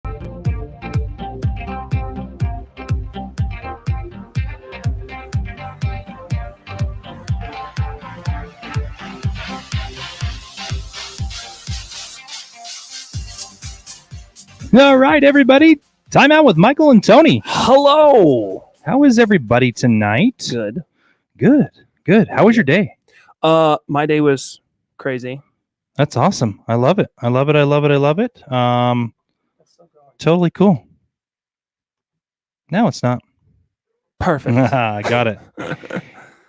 All right, everybody. Time out with Michael and Tony. Hello. How is everybody tonight? Good. Good. How was your day? My day was crazy. That's awesome. I love it. Totally cool. No, it's not. Perfect. Got it.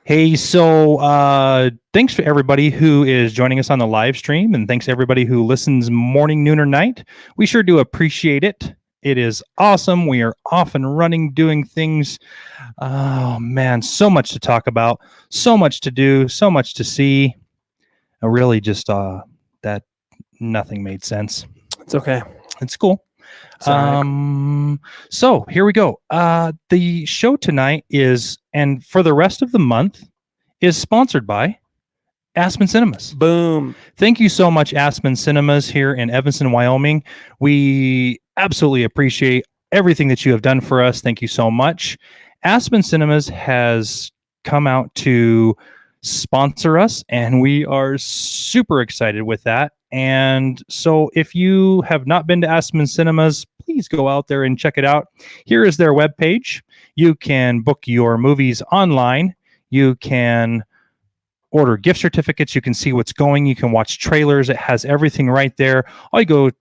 Hey, so thanks for everybody who is joining us on the live stream, and thanks to everybody who listens morning, noon, or night. We sure do appreciate it. It is awesome. We are off and running, doing things. Oh, man, so much to talk about, so much to do, so much to see. I really just that nothing made sense. It's okay. It's cool. Right. So here we go. The show tonight is, and for the rest of the month, is sponsored by Aspen Cinemas. Boom. Thank you so much, Aspen Cinemas here in Evanston, Wyoming. We absolutely appreciate everything that you have done for us. Thank you so much. Aspen Cinemas has come out to sponsor us, and we are super excited with that. And so if you have not been to Aspen Cinemas, please go out there and check it out. Here is their webpage. You can book your movies online. You can order gift certificates. You can see what's going. You can watch trailers. It has everything right there. All you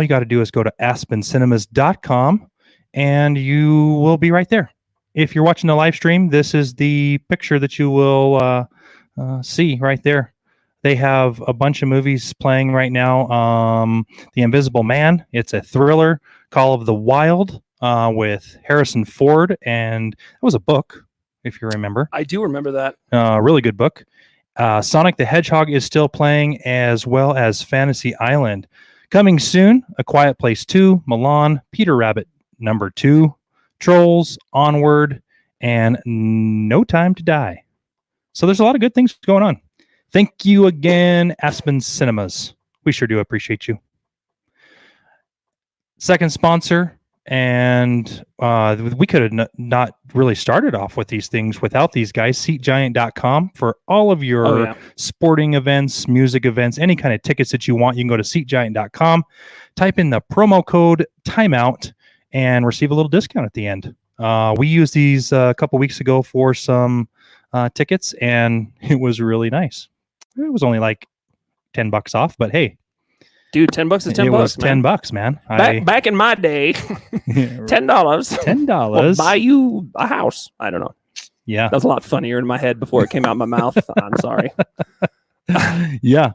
got to do is go to aspencinemas.com and you will be right there. If you're watching the live stream, this is the picture that you will see right there. They have a bunch of movies playing right now. The Invisible Man, it's a thriller. Call of the Wild with Harrison Ford, and that was a book, if you remember. I do remember that. Really good book. Sonic the Hedgehog is still playing, as well as Fantasy Island. Coming soon, A Quiet Place 2, Milan, Peter Rabbit #2, Trolls, Onward, and No Time to Die. So there's a lot of good things going on. Thank you again, Aspen Cinemas. We sure do appreciate you. Second sponsor, and we could have not really started off with these things without these guys, SeatGiant.com, for all of your sporting events, music events, any kind of tickets that you want. You can go to SeatGiant.com, type in the promo code TIMEOUT, and receive a little discount at the end. We used these a couple weeks ago for some tickets, and it was really nice. It was only like $10 off, but hey, dude, $10 is $10. It was $10, man. Back in my day, $10. $10 will buy you a house. I don't know. Yeah, that was a lot funnier in my head before it came out of my mouth. I'm sorry. Yeah,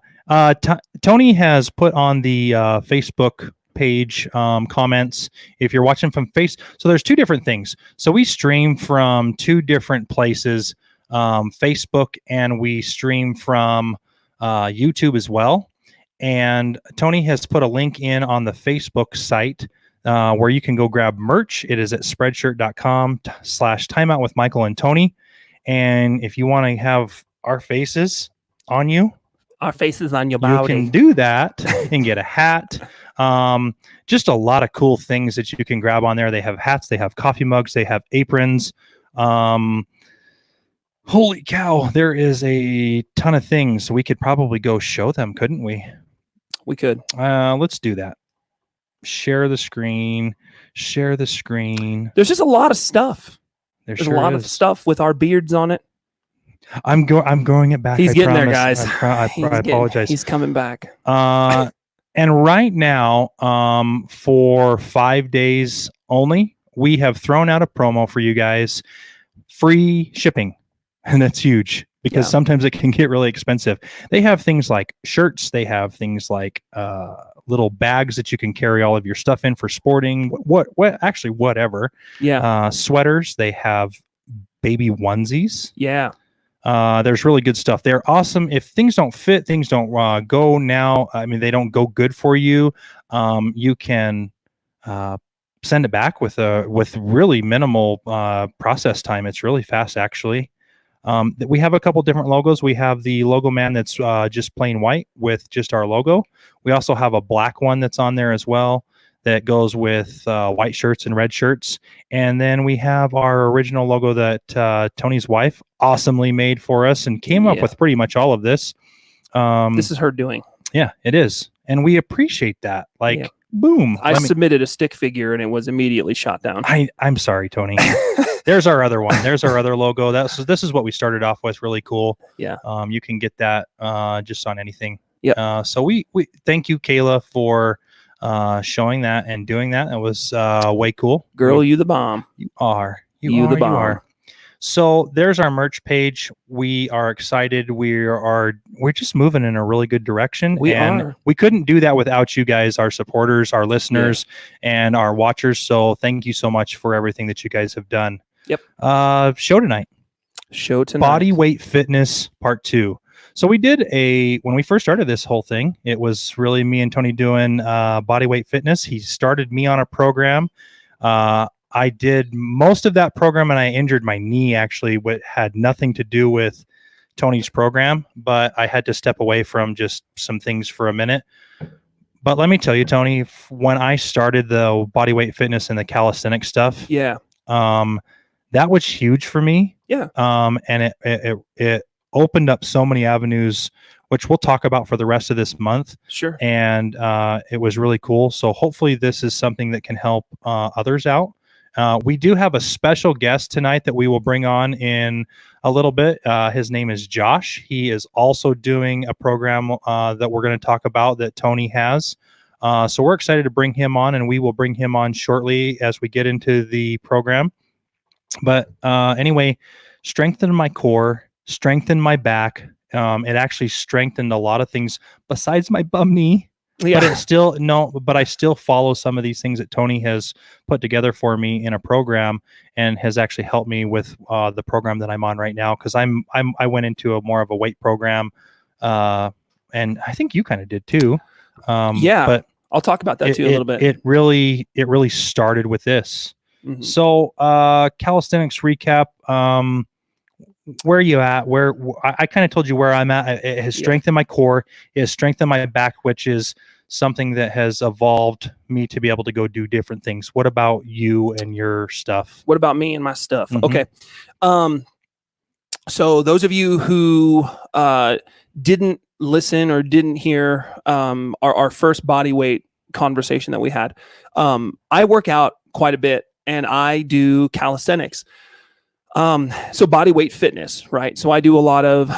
Tony has put on the Facebook page comments. If you're watching from so there's two different things. So we stream from two different places. Facebook, and we stream from YouTube as well. And Tony has put a link in on the Facebook site where you can go grab merch. It is at spreadshirt.com/timeout with Michael and Tony. And if you want to have our faces on you, our faces on your body, you can do that and get a hat. Just a lot of cool things that you can grab on there. They have hats, they have coffee mugs, they have aprons. Holy cow, there is a ton of things. We could probably go show them, couldn't we? We could. Let's do that. Share the screen. There's just a lot of stuff. There's sure a lot of stuff with our beards on it. I'm growing it back. He's getting there, guys. I apologize. He's coming back. And right now, for 5 days only, we have thrown out a promo for you guys. Free shipping. And that's huge because sometimes it can get really expensive. They have things like shirts. They have things like little bags that you can carry all of your stuff in for sporting. Actually, whatever. Yeah. Sweaters. They have baby onesies. Yeah. There's really good stuff. They're awesome. If things don't fit, things don't go now. I mean, they don't go good for you. You can send it back with really minimal process time. It's really fast, actually. We have a couple different logos. We have the logo man that's just plain white with just our logo. We also have a black one that's on there as well. that goes with white shirts and red shirts. And then we have our original logo that Tony's wife awesomely made for us and came up with pretty much all of this. This is her doing. Yeah, it is. And we appreciate that. Like, boom. I submitted a stick figure and it was immediately shot down. I'm sorry, Tony. There's our other one. There's our other logo. This is what we started off with. Really cool. Yeah. You can get that just on anything. Yeah. So we thank you, Kayla, for showing that and doing that. It was way cool. Girl, you the bomb. You are. You the bomb. You are. So there's our merch page. We are excited. We're just moving in a really good direction. We couldn't do that without you guys, our supporters, our listeners, and our watchers. So thank you so much for everything that you guys have done. Yep. Show tonight. Bodyweight Fitness Part 2. So we did when we first started this whole thing, it was really me and Tony doing Bodyweight Fitness. He started me on a program. I did most of that program and I injured my knee, actually, what had nothing to do with Tony's program, but I had to step away from just some things for a minute. But let me tell you, Tony, when I started the Bodyweight Fitness and the calisthenic stuff, that was huge for me. Yeah. And it opened up so many avenues, which we'll talk about for the rest of this month. Sure. And it was really cool. So hopefully this is something that can help others out. We do have a special guest tonight that we will bring on in a little bit. His name is Josh. He is also doing a program that we're going to talk about that Tony has. So we're excited to bring him on, and we will bring him on shortly as we get into the program. But anyway, strengthen my core, strengthen my back. It actually strengthened a lot of things besides my bum knee. Yeah. But I still follow some of these things that Tony has put together for me in a program and has actually helped me with the program that I'm on right now. Cause I went into more of a weight program. And I think you kind of did too. But I'll talk about that too a little bit. It really started with this. Mm-hmm. So, calisthenics recap, where are you at? Where I kind of told you where I'm at. It has strengthened my core. It has strengthened my back, which is something that has evolved me to be able to go do different things. What about you and your stuff? What about me and my stuff? Mm-hmm. Okay. So those of you who didn't listen or didn't hear our first Bodyweight conversation that we had, I work out quite a bit and I do calisthenics. So Bodyweight Fitness, right? So I do a lot of,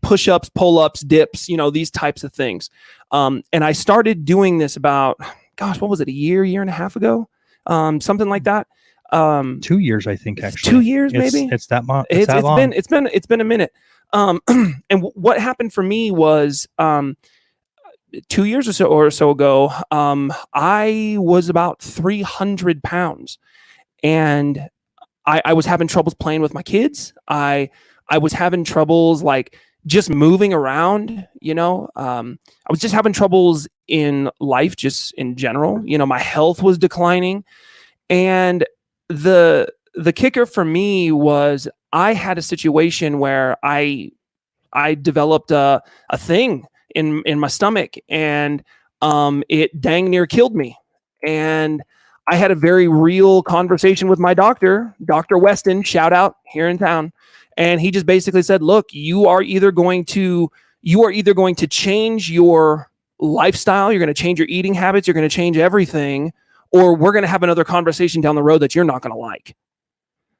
push-ups, pull-ups, dips, these types of things. And I started doing this about, what was it? A year and a half ago? Something like that. 2 years, I think, actually. 2 years, maybe. It's that long. It's been a minute. And what happened for me was, 2 years or so ago, I was about 300 pounds. And I was having troubles playing with my kids. I was having troubles like just moving around, I was just having troubles in life, just in general. My health was declining. And the kicker for me was I had a situation where I developed a thing in my stomach, and it dang near killed me. And I had a very real conversation with my doctor, Dr. Weston, shout out here in town. And he just basically said, look, you are either going to change your lifestyle. You're going to change your eating habits. You're going to change everything, or we're going to have another conversation down the road that you're not going to like.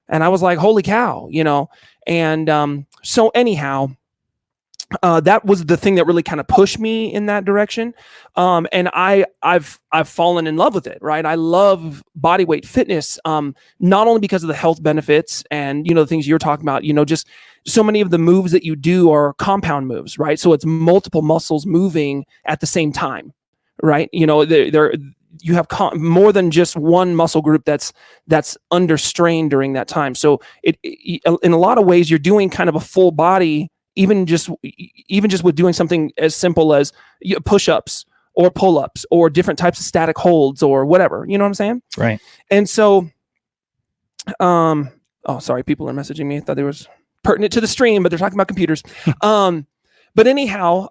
And I was like, holy cow, And so anyhow, that was the thing that really kind of pushed me in that direction. And I've fallen in love with it, right? I love Bodyweight Fitness, not only because of the health benefits and, the things you're talking about, just so many of the moves that you do are compound moves, right? So it's multiple muscles moving at the same time, right? You have more than just one muscle group that's under strain during that time. So it in a lot of ways, you're doing kind of a full body, even just with doing something as simple as push-ups or pull-ups or different types of static holds or whatever, you know what I'm saying? Right. And so, sorry, people are messaging me. I thought they was pertinent to the stream, but they're talking about computers. but anyhow,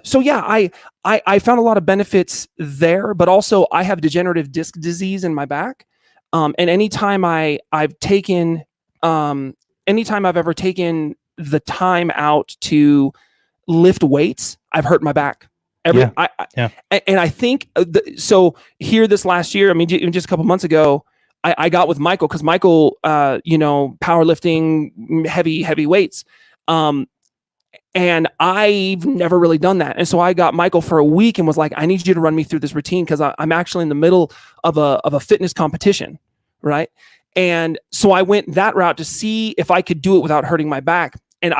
so yeah, I found a lot of benefits there, but also I have degenerative disc disease in my back. And anytime I've taken, anytime I've ever taken the time out to lift weights, I've hurt my back. Yeah. And I think so. Here, this last year, I mean, just a couple months ago, I got with Michael because Michael, powerlifting, heavy weights, and I've never really done that. And so I got Michael for a week and was like, I need you to run me through this routine because I'm actually in the middle of a fitness competition, right? And so I went that route to see if I could do it without hurting my back. And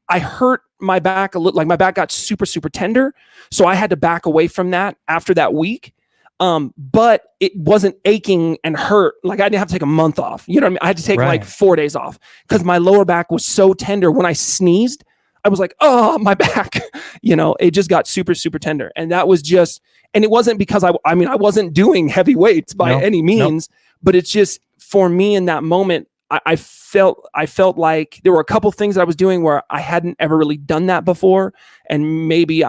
I hurt my back a little, like my back got super, super tender. So I had to back away from that after that week. But it wasn't aching and hurt. Like I didn't have to take a month off. You know what I mean? I had to take like 4 days off because my lower back was so tender. When I sneezed, I was like, oh, my back, it just got super, super tender. And that was just, and it wasn't because I wasn't doing heavy weights by any means, but it's just for me in that moment, I felt like there were a couple things that I was doing where I hadn't ever really done that before. And maybe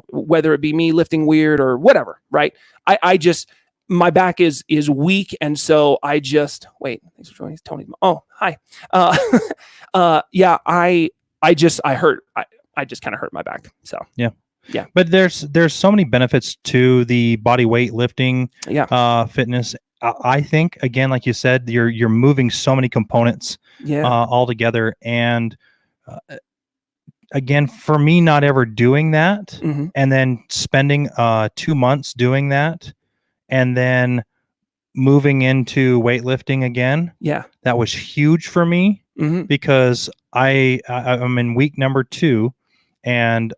whether it be me lifting weird or whatever, right? I just, my back is weak. And so I just, wait, thanks for joining us, Tony. Oh, hi. Yeah, I just kind of hurt my back. So, yeah. But there's so many benefits to the body weight lifting, fitness. I think, again, like you said, you're moving so many components all together. And again, for me, not ever doing that and then spending 2 months doing that and then moving into weightlifting again. Yeah. That was huge for me because I'm in week number 2 and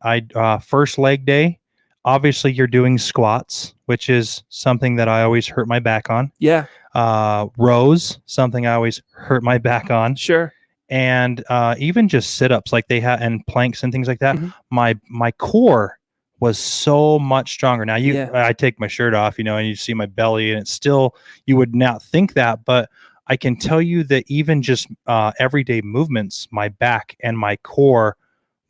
first leg day, obviously you're doing squats, which is something that I always hurt my back on. Yeah. Rows, something I always hurt my back on. Sure. And even just sit-ups like they have and planks and things like that. My core was so much stronger. Now I take my shirt off, and you see my belly and it's still, you would not think that, but I can tell you that even just everyday movements, my back and my core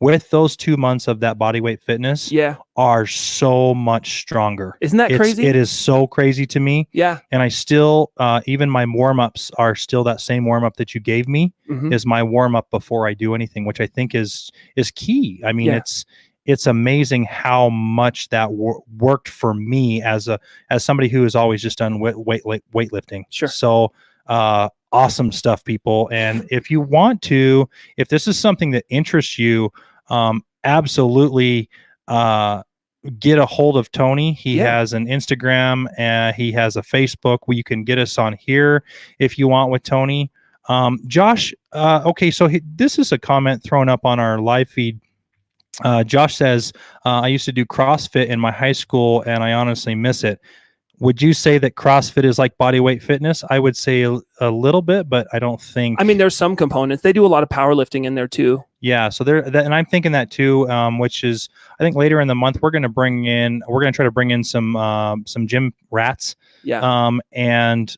with those 2 months of that bodyweight fitness are so much stronger. Isn't that crazy? It is so crazy to me. Yeah. And I still, even my warm-ups are still that same warm-up that you gave me is my warm-up before I do anything, which I think is key. I mean, it's amazing how much that worked for me as somebody who has always just done weightlifting. Sure. So, awesome stuff, people. And if you want to, if this is something that interests you, absolutely get a hold of Tony. He has an Instagram and he has a Facebook where you can get us on here if you want with Tony. Josh, okay, so this is a comment thrown up on our live feed. Josh says, I used to do CrossFit in my high school and I honestly miss it. Would you say that CrossFit is like bodyweight fitness? I would say a little bit, but I don't think. I mean, there's some components. They do a lot of powerlifting in there too. Yeah, so and I'm thinking that too. Which is, I think later in the month we're going to try to bring in some gym rats. Yeah. And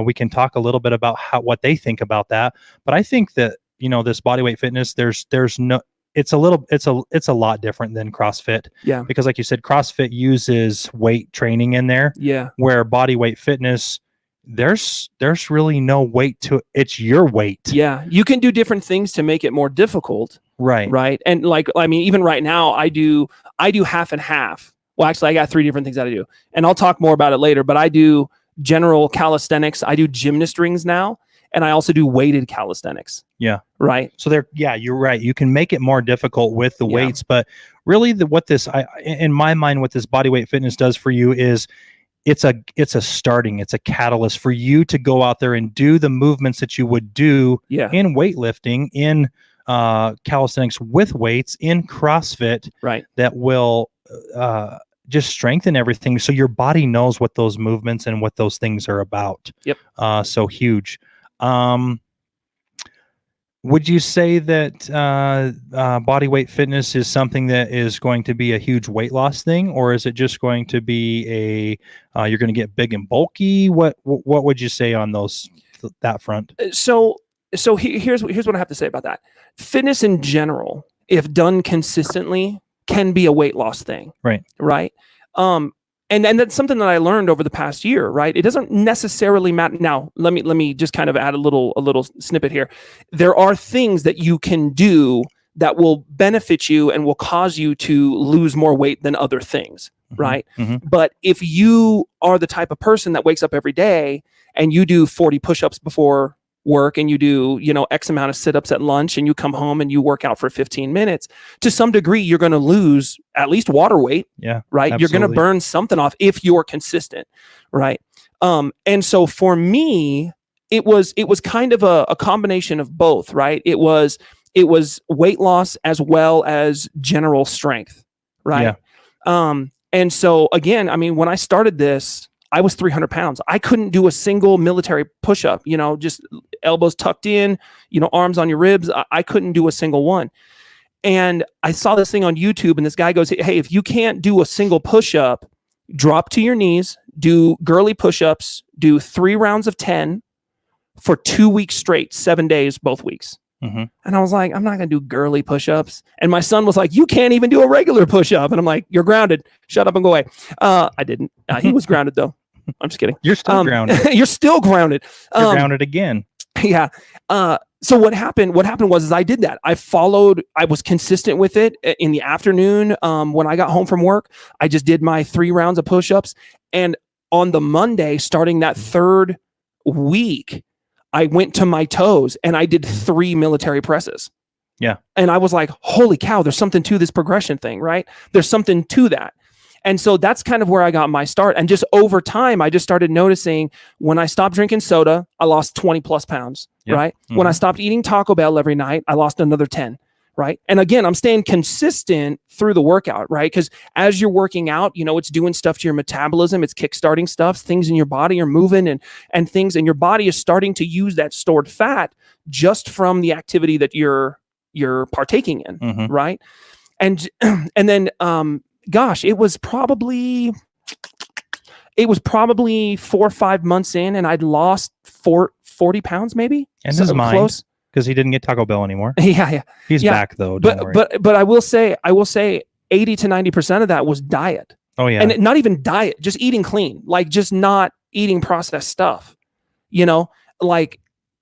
we can talk a little bit about what they think about that. But I think that this bodyweight fitness, there's no. It's a lot different than CrossFit. Yeah. Because like you said, CrossFit uses weight training in there. Yeah. Where bodyweight fitness, there's really no weight to it. It's your weight. Yeah. You can do different things to make it more difficult. Right. Right. And even right now I do half and half. Well, actually I got 3 different things that I do. And I'll talk more about it later, but I do general calisthenics. I do gymnast rings now. And I also do weighted calisthenics. Yeah. Right. So you're right. You can make it more difficult with the weights, but really in my mind, what this bodyweight fitness does for you is it's a catalyst for you to go out there and do the movements that you would do in weightlifting, in calisthenics with weights, in CrossFit, right? That will just strengthen everything. So your body knows what those movements and what those things are about. Yep. So huge. Would you say that bodyweight fitness is something that is going to be a huge weight loss thing, or is it just going to be you're going to get big and bulky? What would you say on that front? So here's what I have to say about that. Fitness in general if done consistently, can be a weight loss thing. Right. Right. And that's something that I learned over the past year, right? It doesn't necessarily matter. Now, let me just kind of add a little snippet here. There are things that you can do that will benefit you and will cause you to lose more weight than other things, right? But if you are the type of person that wakes up every day and you do 40 push-ups before work and you do, X amount of sit-ups at lunch and you come home and you work out for 15 minutes, to some degree, you're going to lose at least water weight. Yeah. Right. Absolutely. You're going to burn something off if you're consistent. Right. And so for me, it was kind of a combination of both. Right. It was weight loss as well as general strength. Right. Yeah. And so again, I mean, when I started this, I was 300 pounds. I couldn't do a single military push-up, just elbows tucked in, arms on your ribs. I couldn't do a single one. And I saw this thing on YouTube and this guy goes, hey, if you can't do a single push-up, drop to your knees, do girly push-ups, do 3 rounds of 10 for 2 weeks straight, 7 days, both weeks. And I was like, I'm not going to do girly push-ups. And my son was like, you can't even do a regular push-up. And I'm like, you're grounded. Shut up and go away. I didn't. He was grounded though. I'm just kidding. You're still grounded. You're still grounded. You're grounded again. Yeah. So what happened was I did that. I was consistent with it in the afternoon. When I got home from work, I just did my 3 rounds of push-ups. And on the Monday, starting that 3rd week, I went to my toes and I did 3 military presses. Yeah. And I was like, holy cow, there's something to this progression thing, right? There's something to that. And so that's kind of where I got my start. And just over time, I just started noticing when I stopped drinking soda, I lost 20 plus pounds, right? When I stopped eating Taco Bell every night, I lost another 10, right? And again, I'm staying consistent through the workout, right? Because as you're working out, it's doing stuff to your metabolism. It's kickstarting stuff. Things in your body are moving and things, and your body is starting to use that stored fat just from the activity that you're partaking in, right? And then, gosh, it was probably 4 or 5 months in, and I'd lost 40 pounds, maybe. And his mind, close, because he didn't get Taco Bell anymore. Yeah. He's back though. But I will say 80 to 90% of that was diet. Oh yeah, and not even diet, just eating clean, like just not eating processed stuff. And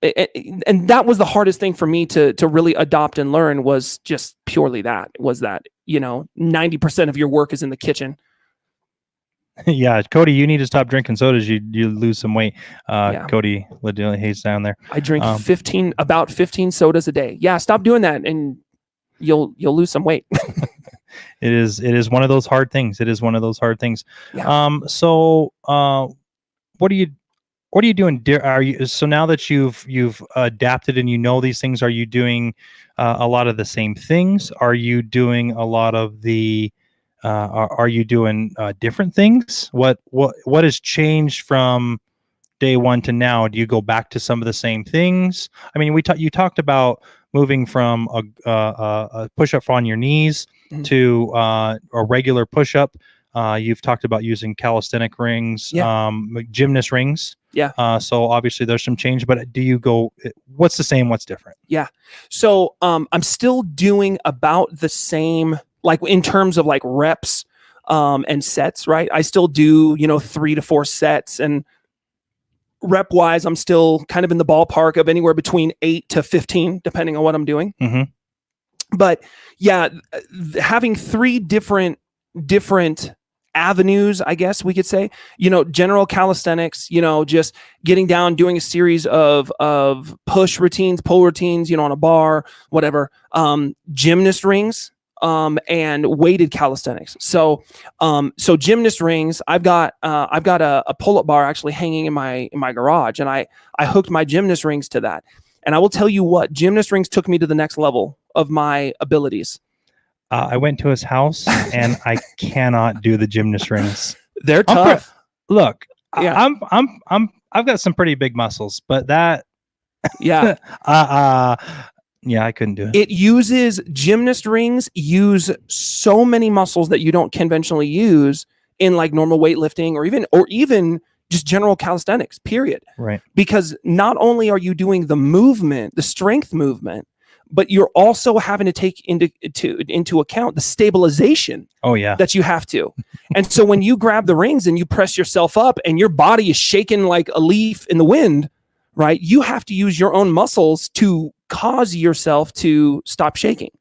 that was the hardest thing for me to really adopt and learn, was just purely that 90% of your work is in the kitchen. Yeah, Cody, you need to stop drinking sodas. You lose some weight. Cody legitimately hates down there. I drink about 15 sodas a day. Yeah, stop doing that and you'll lose some weight. It is one of those hard things. Yeah. So what are you doing? So now that you've adapted and these things, are you doing a lot of the same things? Are you doing a lot of the are you doing different things? What has changed from day one to now? Do you go back to some of the same things? I mean, you talked about moving from a push-up on your knees to a regular push-up. You've talked about using calisthenic rings, gymnast rings. Yeah. So obviously there's some change, but what's the same? What's different? Yeah. So I'm still doing about the same, like in terms of like reps and sets, right? I still do, 3 to 4 sets, and rep wise, I'm still kind of in the ballpark of anywhere between 8 to 15, depending on what I'm doing. But yeah, having 3 different avenues, I guess we could say, general calisthenics, just getting down, doing a series of push routines, pull routines, on a bar, whatever, gymnast rings, and weighted calisthenics. So gymnast rings, I've got a pull-up bar actually hanging in my garage, and I hooked my gymnast rings to that. And I will tell you what, gymnast rings took me to the next level of my abilities. I went to his house and I cannot do the gymnast rings. They're tough. Look, yeah. I've got some pretty big muscles, but that, yeah, yeah, I couldn't do it. It uses gymnast rings use so many muscles that you don't conventionally use in like normal weightlifting or even just general calisthenics, period. Right. Because not only are you doing the movement, the strength movement, but you're also having to take into account the stabilization Oh yeah. that you have to. And so when you grab the rings and you press yourself up and your body is shaking like a leaf in the wind, right? You have to use your own muscles to cause yourself to stop shaking.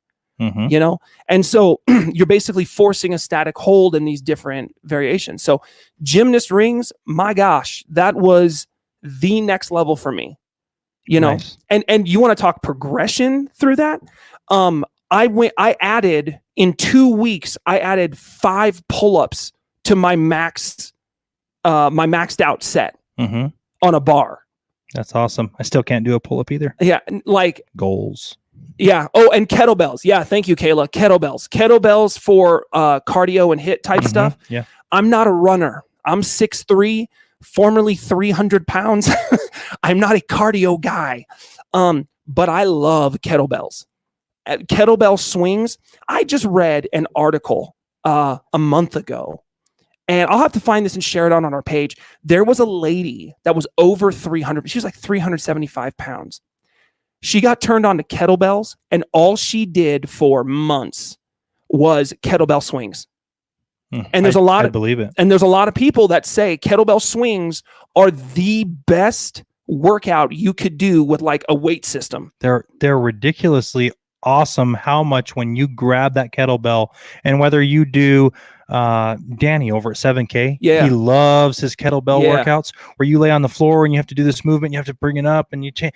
You know, and so you're basically forcing a static hold in these different variations. So gymnast rings, my gosh, that was the next level for me, you know. Nice. And you want to talk progression through that? I added in 2 weeks, I added 5 pull-ups to my maxed out set on a bar. That's awesome. I still can't do a pull-up either. Yeah, like goals. Yeah. Oh, and kettlebells. Yeah. Thank you, Kayla. Kettlebells for cardio and HIIT type stuff. Yeah. I'm not a runner. I'm 6'3", formerly 300 pounds. I'm not a cardio guy. But I love kettlebells. Kettlebell swings. I just read an article a month ago, and I'll have to find this and share it on our page. There was a lady that was over 300. She was like 375 pounds. She got turned on to kettlebells, and all she did for months was kettlebell swings. And there's I believe it. And there's a lot of people that say kettlebell swings are the best workout you could do with like a weight system. They're ridiculously awesome. How much when you grab that kettlebell, and whether you do Danny over at 7K, he loves his kettlebell workouts where you lay on the floor and you have to do this movement, you have to bring it up, and you change.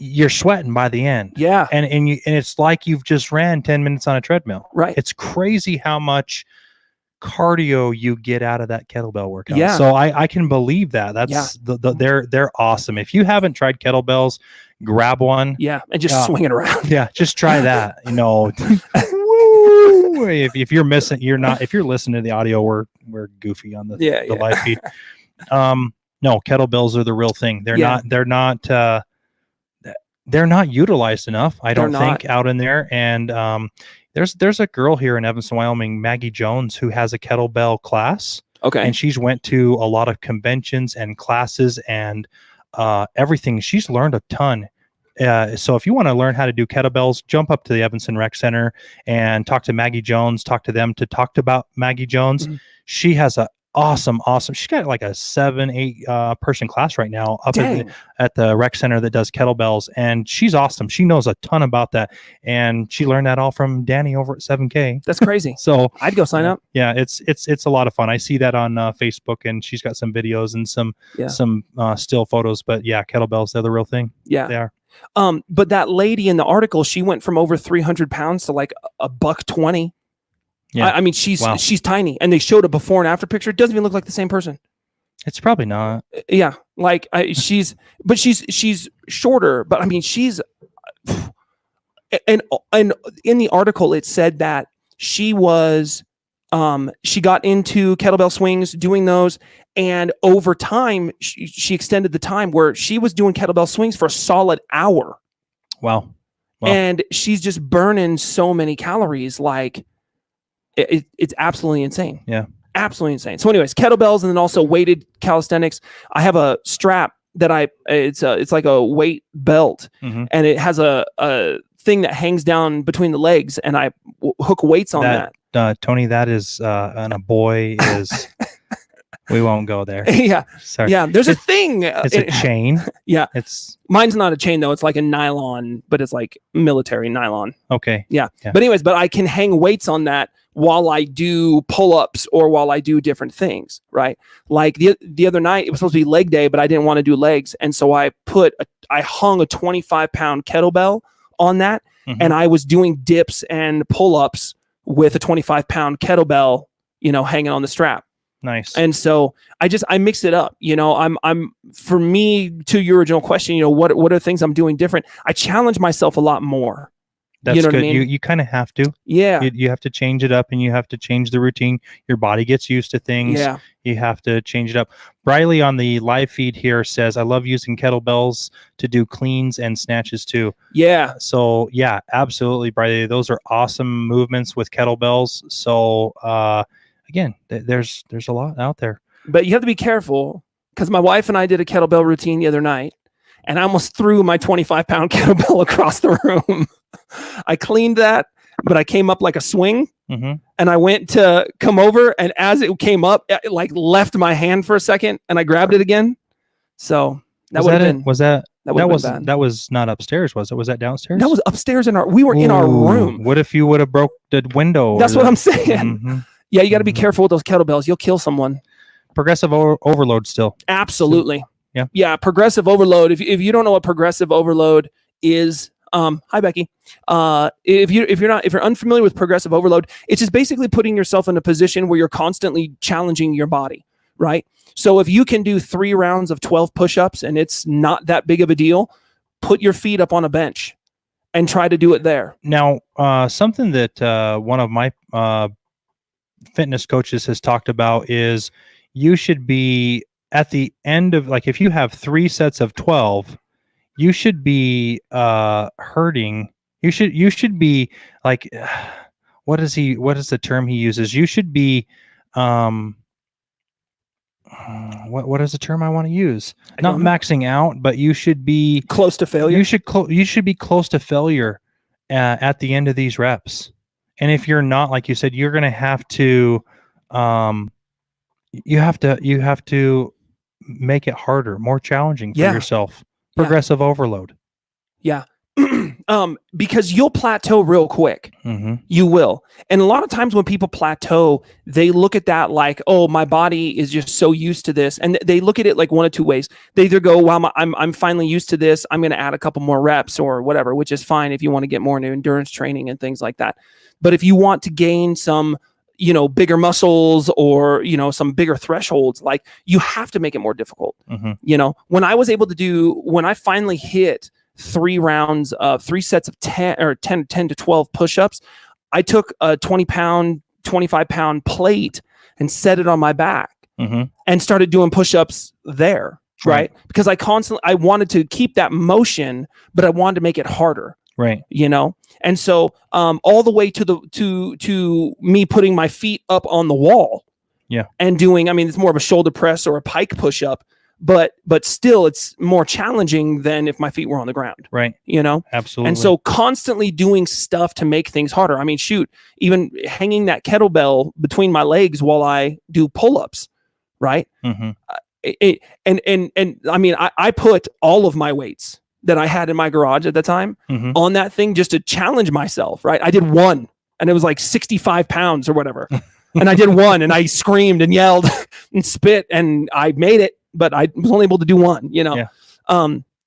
You're sweating by the end. Yeah. And it's like you've just ran 10 minutes on a treadmill. Right. It's crazy how much cardio you get out of that kettlebell workout. Yeah. So I can believe that. That's they're awesome. If you haven't tried kettlebells, grab one. Yeah. And just swing it around. Yeah. Just try that. You know, if you're missing, if you're listening to the audio, we're goofy on the live feed. No, kettlebells are the real thing. They're not utilized enough, I don't think, out in there. And there's a girl here in Evanston, Wyoming, Maggie Jones, who has a kettlebell class. Okay. And she's went to a lot of conventions and classes and everything. She's learned a ton. So if you want to learn how to do kettlebells, jump up to the Evanston Rec Center and talk to Maggie Jones, talk to them to talk about Maggie Jones. She has a awesome. She's got like a 7-8 person class right now up at the rec center that does kettlebells, and she's awesome. She knows a ton about that, and she learned that all from Danny over at 7K. That's crazy. So I'd go sign up. Yeah, it's a lot of fun. I see that on Facebook, and she's got some videos and some still photos. But yeah, kettlebells, they're the real thing. Yeah, they are. But that lady in the article, she went from over 300 pounds to like $120. Yeah. I mean, she's tiny, and they showed a before and after picture. It doesn't even look like the same person. It's probably not. Yeah. Like she's shorter, but I mean, she's, and in the article, it said that she was, she got into kettlebell swings, doing those. And over time, she extended the time where she was doing kettlebell swings for a solid hour. Wow. And she's just burning so many calories. Like, it's absolutely insane. Yeah. Absolutely insane. So anyways, kettlebells, and then also weighted calisthenics. I have a strap that it's like a weight belt, and it has a thing that hangs down between the legs, and I hook weights on that. Tony, that is, and a boy is, we won't go there. Yeah. Sorry. Yeah. There's a thing. It's a chain. Yeah. Mine's not a chain though. It's like a nylon, but it's like military nylon. Okay. Yeah. But anyways, I can hang weights on that while I do pull-ups or while I do different things, right? Like the other night, it was supposed to be leg day, but I didn't want to do legs. And so I hung a 25-pound kettlebell on that, and I was doing dips and pull-ups with a 25-pound kettlebell, hanging on the strap. Nice. And so I mix it up, I'm for me, to your original question, what are things I'm doing different? I challenge myself a lot more. That's good. I mean? You kind of have to. Yeah. You have to change it up, and you have to change the routine. Your body gets used to things. Yeah. You have to change it up. Briley on the live feed here says, I love using kettlebells to do cleans and snatches too. Yeah. So yeah, absolutely, Briley. Those are awesome movements with kettlebells. So again, there's a lot out there. But you have to be careful, because my wife and I did a kettlebell routine the other night, and I almost threw my 25-pound kettlebell across the room. I cleaned that, but I came up like a swing, and I went to come over, and as it came up, it like left my hand for a second, and I grabbed it again. So that would have been. Was that? Bad. That was not upstairs, was it? Was that downstairs? That was upstairs in our room. What if you would have broke the window? That's what I'm saying. Yeah, you got to be careful with those kettlebells. You'll kill someone. Progressive overload still. Absolutely. Yeah. Yeah. Progressive overload. If you don't know what progressive overload is, hi Becky. If you're unfamiliar with progressive overload, it's just basically putting yourself in a position where you're constantly challenging your body, right? So if you can do 3 rounds of 12 push-ups and it's not that big of a deal, put your feet up on a bench and try to do it there. Now, something that one of my fitness coaches has talked about is you should be at the end of, like, if you have 3 sets of 12, you should be hurting. You should be like, what is the term he uses? You should be what is the term I want to use? Not maxing out, but you should be close to failure. You should be close to failure at the end of these reps. And if you're not, like you said, you're going to have to you have to make it harder, more challenging for yourself. Progressive overload. Yeah. Because you'll plateau real quick. You will. And a lot of times when people plateau, they look at that like, oh, my body is just so used to this. And they look at it like one of 2 ways. They either go, wow, I'm finally used to this. I'm going to add a couple more reps or whatever, which is fine if you want to get more into endurance training and things like that. But if you want to gain some, bigger muscles or, some bigger thresholds, like you have to make it more difficult. When I finally hit 3 rounds of 3 sets of 10 to 12 push-ups, I took a 25-pound plate and set it on my back and started doing push-ups there. Right. Because I wanted to keep that motion, but I wanted to make it harder. Right. And so, all the way to me putting my feet up on the wall. Yeah. And doing, it's more of a shoulder press or a pike push-up. But still, it's more challenging than if my feet were on the ground. Right. Absolutely. And so constantly doing stuff to make things harder. Shoot, even hanging that kettlebell between my legs while I do pull-ups. Right. I put all of my weights that I had in my garage at the time on that thing just to challenge myself. Right. I did 1 and it was like 65 pounds or whatever. And I did 1 and I screamed and yelled and spit and I made it. But I was only able to do 1,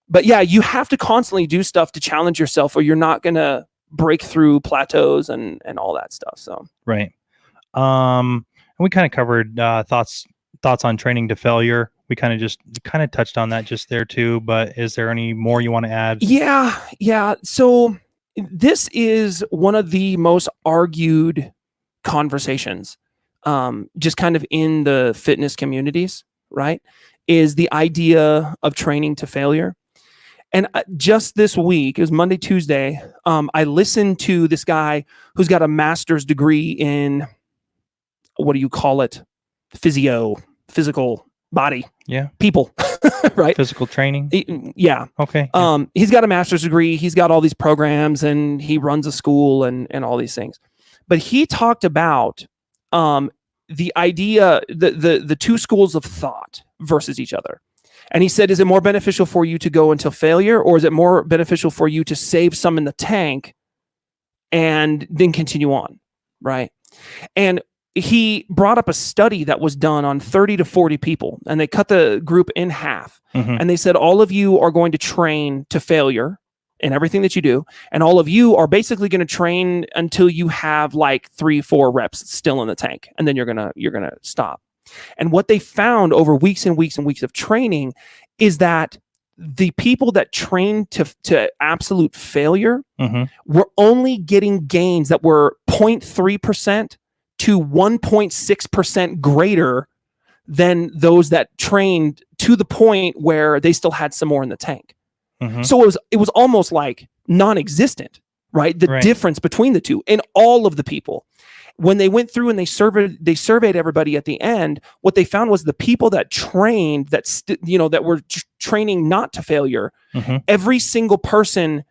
But yeah, you have to constantly do stuff to challenge yourself or you're not going to break through plateaus and all that stuff. So, right. And we kind of covered thoughts on training to failure. We kind of touched on that just there too, but is there any more you want to add? Yeah. So this is one of the most argued conversations, just kind of in the fitness communities, right? Is the idea of training to failure. And just this week, it was Monday, Tuesday, I listened to this guy who's got a master's degree in, what do you call it? Physical body. Yeah. People, right? Physical training. Yeah. Okay. He's got a master's degree. He's got all these programs and he runs a school and all these things. But he talked about the idea, the 2 schools of thought versus each other. And he said, is it more beneficial for you to go until failure, or is it more beneficial for you to save some in the tank and then continue on? Right. And he brought up a study that was done on 30 to 40 people, and they cut the group in half. And they said, all of you are going to train to failure in everything that you do. And all of you are basically going to train until you have like 3-4 reps still in the tank. And then you're going to stop. And what they found over weeks and weeks and weeks of training is that the people that trained to absolute failure were only getting gains that were 0.3% to 1.6% greater than those that trained to the point where they still had some more in the tank. So it was almost like non-existent, right? The difference between the two in all of the people. when they went through and they surveyed everybody at the end, what they found was the people that trained, that were training not to failure, every single person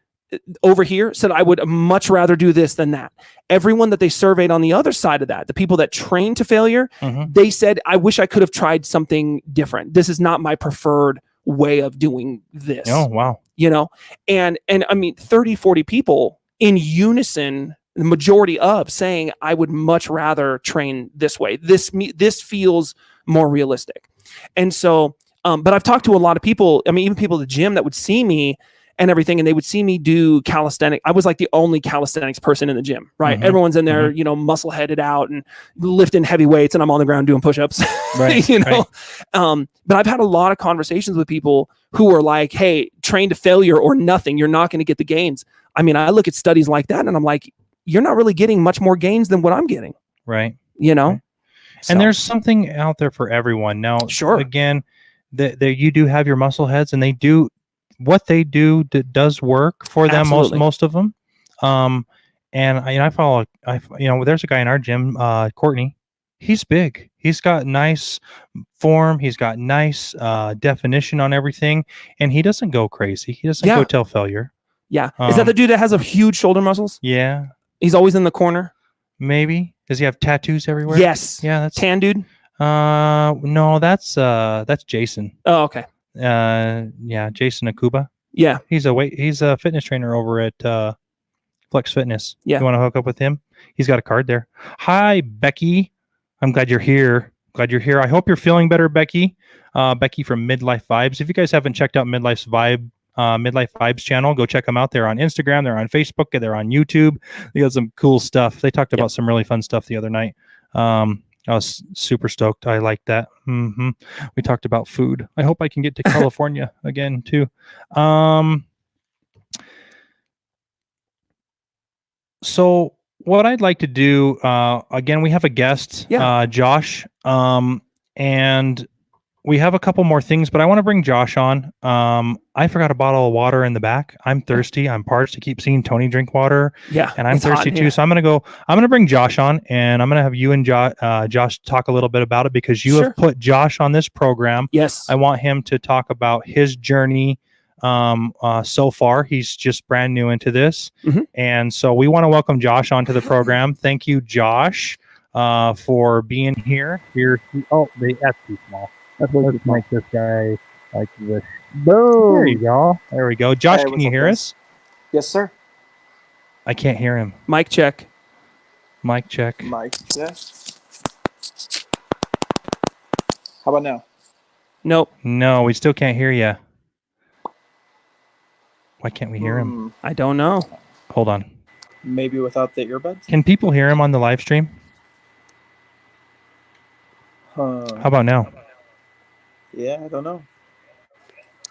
over here said, I would much rather do this than that. Everyone that they surveyed on the other side of that, the people that trained to failure, they said, I wish I could have tried something different. This is not my preferred way of doing this. Oh, wow. And I mean, 30, 40 people in unison, the majority of saying, I would much rather train this way. This feels more realistic. And so, but I've talked to a lot of people, I mean, even people at the gym that would see me and everything, and they would see me do calisthenics. I was like the only calisthenics person in the gym, right? Everyone's in there, muscle headed out and lifting heavy weights, and I'm on the ground doing push-ups, right? But I've had a lot of conversations with people who are like, hey, train to failure or nothing. You're not going to get the gains. I mean, I look at studies like that and I'm like, you're not really getting much more gains than what I'm getting. Right. Right. And there's something out there for everyone. Now, again, you do have your muscle heads, and they do what they do does work for them. Most of them. And I follow. There's a guy in our gym, Courtney. He's big. He's got nice form. He's got nice definition on everything, and he doesn't go crazy. He doesn't go till failure. Yeah. Is that the dude that has a huge shoulder muscles? Yeah. He's always in the corner. Maybe. Does he have tattoos everywhere? Yes. Yeah. That's tan dude. No, that's Jason. Oh, okay. Yeah, Jason Akuba. Yeah. He's a fitness trainer over at Flex Fitness. Yeah. You want to hook up with him? He's got a card there. Hi, Becky. I'm glad you're here. I hope you're feeling better, Becky. Becky from Midlife Vibes. If you guys haven't checked out Midlife Vibes channel, go check them out. They're on Instagram, they're on Facebook, they're on YouTube. They got some cool stuff. They talked about some really fun stuff the other night. I was super stoked. I like that. We talked about food. I hope I can get to California again too. So what I'd like to do, again, we have a guest, Josh, and we have a couple more things, but I want to bring Josh on. I forgot a bottle of water in the back. I'm thirsty. I'm parched. I keep seeing Tony drink water. Yeah. And I'm thirsty too. So I'm going to bring Josh on, and I'm going to have you and Josh talk a little bit about it, because you have put Josh on this program. Yes. I want him to talk about his journey so far. He's just brand new into this. And so we want to welcome Josh onto the program. Thank you, Josh, for being here. That's too small. Let's make this guy like this. Boom. There you go. There we go. Josh, can you hear us? Yes, sir. I can't hear him. Mic check. Mic check. How about now? Nope. No, we still can't hear you. Why can't we hear him? I don't know. Hold on. Maybe without the earbuds? Can people hear him on the live stream? How about now? Yeah, I don't know.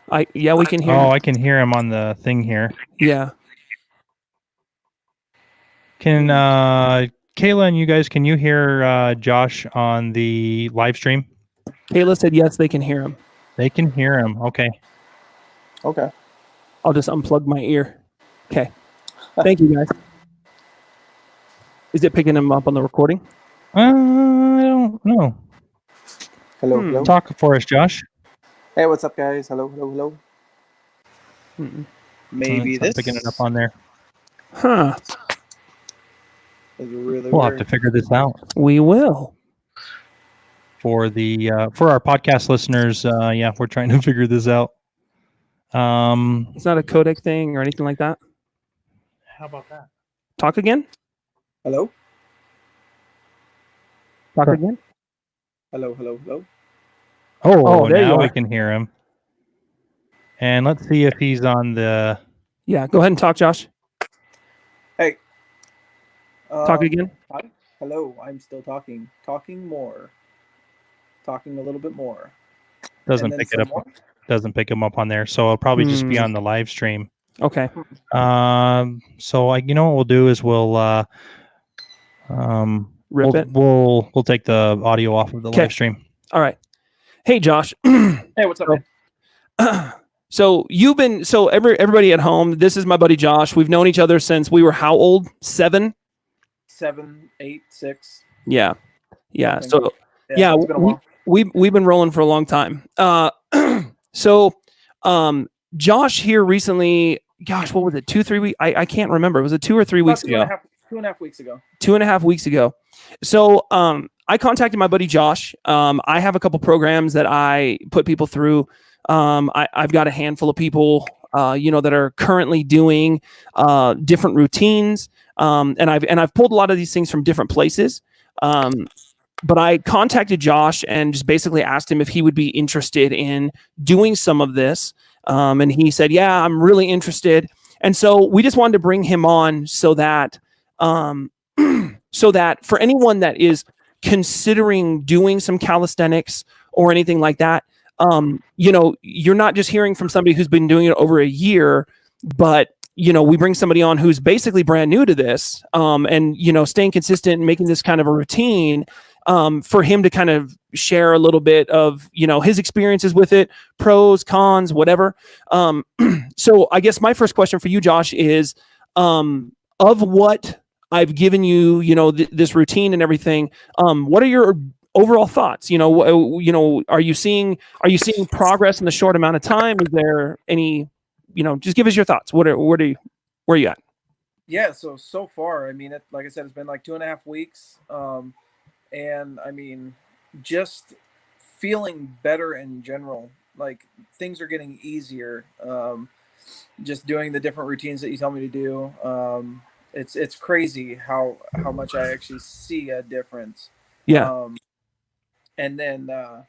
We can hear him. I can hear him on the thing here. Yeah. Can Kayla and you guys, can you hear Josh on the live stream? Kayla said yes, they can hear him. They can hear him. Okay. I'll just unplug my ear. Okay. Thank you, guys. Is it picking him up on the recording? I don't know. Hello. Talk for us, Josh. Hey, what's up, guys? Hello. Maybe this. Picking it up on there. Huh. We'll have to figure this out. We will. For our podcast listeners, we're trying to figure this out. It's not a codec thing or anything like that. How about that? Talk again. Hello. Talk again. Hello. Oh, now we can hear him. And let's see if he's on the... Yeah, go ahead and talk, Josh. Hey. Talk again. Hi. Hello, I'm still talking. Talking more. Talking a little bit more. Doesn't pick it up. More? Doesn't pick him up on there, so it'll probably just be on the live stream. Okay. So what we'll do is we'll rip it. We'll take the audio off of the live stream. All right. Hey, Josh. Hey, what's up, man? So everybody at home, this is my buddy Josh. We've known each other since we were how old? 7? 7, 8, 6. Yeah. Yeah. Something. So yeah, It's been a while. we've been rolling for a long time. So Josh here recently, gosh, what was it? 2-3 weeks? I can't remember. Was it 2 or 3 weeks ago? 2.5 weeks ago. 2.5 weeks ago. So I contacted my buddy Josh. I have a couple programs that I put people through. I've got a handful of people that are currently doing different routines. And I've pulled a lot of these things from different places. But I contacted Josh and just basically asked him if he would be interested in doing some of this. And he said, yeah, I'm really interested. And so we just wanted to bring him on so that for anyone that is considering doing some calisthenics or anything like that, you're not just hearing from somebody who's been doing it over a year, but we bring somebody on who's basically brand new to this, and staying consistent and making this kind of a routine, for him to kind of share a little bit of his experiences with it, pros, cons, whatever. So I guess my first question for you, Josh, is of what I've given you, this routine and everything. What are your overall thoughts? Are you seeing progress in the short amount of time? Is there any, just give us your thoughts. Where are you at? Yeah. So far, I mean, like I said, it's been like 2.5 weeks. And I mean, just feeling better in general, like things are getting easier. Just doing the different routines that you tell me to do. It's crazy how much I actually see a difference. Yeah. And then, I'm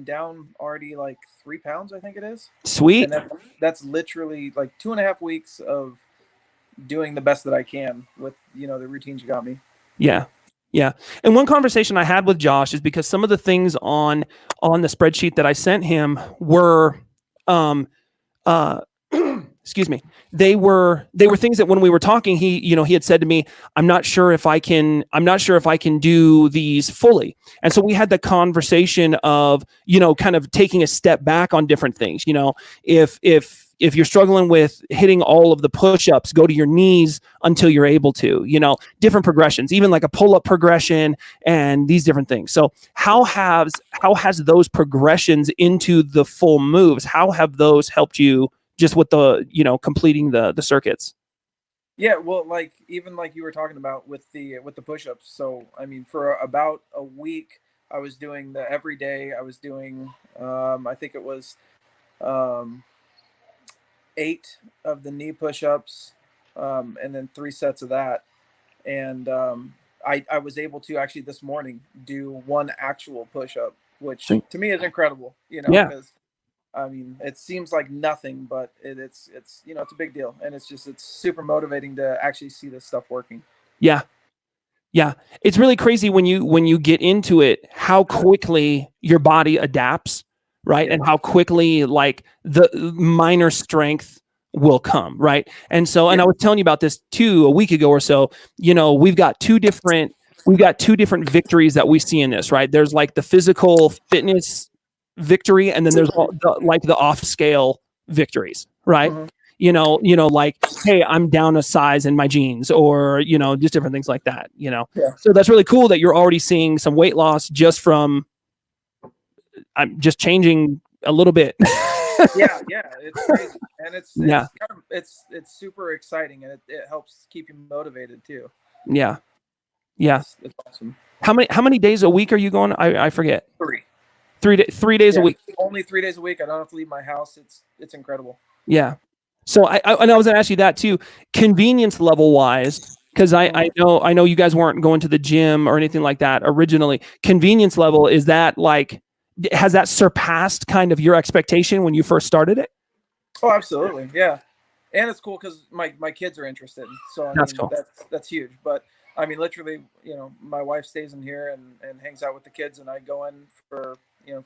down already like 3 pounds, I think it is. Sweet. And that's literally like 2.5 weeks of doing the best that I can with, the routines you got me. Yeah. Yeah. And one conversation I had with Josh is because some of the things on the spreadsheet that I sent him were, excuse me, they were things that when we were talking, he had said to me, I'm not sure if I can do these fully. And so we had the conversation of, kind of taking a step back on different things. If you're struggling with hitting all of the push-ups, go to your knees until you're able to, different progressions, even like a pull-up progression and these different things. So how has those progressions into the full moves, how have those helped you just with the, completing the circuits? Yeah, well, even like you were talking about with the push-ups. So, I mean, for about a week, I was doing the every day. I was doing, I think it was 8 of the knee push-ups, and then 3 sets of that. And I was able to actually this morning do 1 actual push-up, which to me is incredible, because I mean, it seems like nothing, but it's it's a big deal. And it's super motivating to actually see this stuff working. Yeah. Yeah. It's really crazy when you get into it, how quickly your body adapts, right? Yeah. And how quickly like the minor strength will come, right? And so, and I was telling you about this too a week ago or so. We've got two different victories that we see in this, right? There's like the physical fitness victory, and then there's the off scale victories, right? Mm-hmm. Like, hey, I'm down a size in my jeans, or just different things like that. Yeah. So that's really cool that you're already seeing some weight loss just from I'm just changing a little bit. yeah, it's crazy, and it's super exciting, and it helps keep you motivated too. Yeah. It's awesome. How many days a week are you going? I forget. 3. 3 days a week. Only 3 days a week. I don't have to leave my house. It's incredible. Yeah. So I was going to ask you that too, convenience level wise, because I know you guys weren't going to the gym or anything like that originally. Convenience level, is that like, has that surpassed kind of your expectation when you first started it? Oh, absolutely. Yeah. And it's cool because my kids are interested. So That's cool. That's huge. But I mean, literally, my wife stays in here and hangs out with the kids, and I go in for,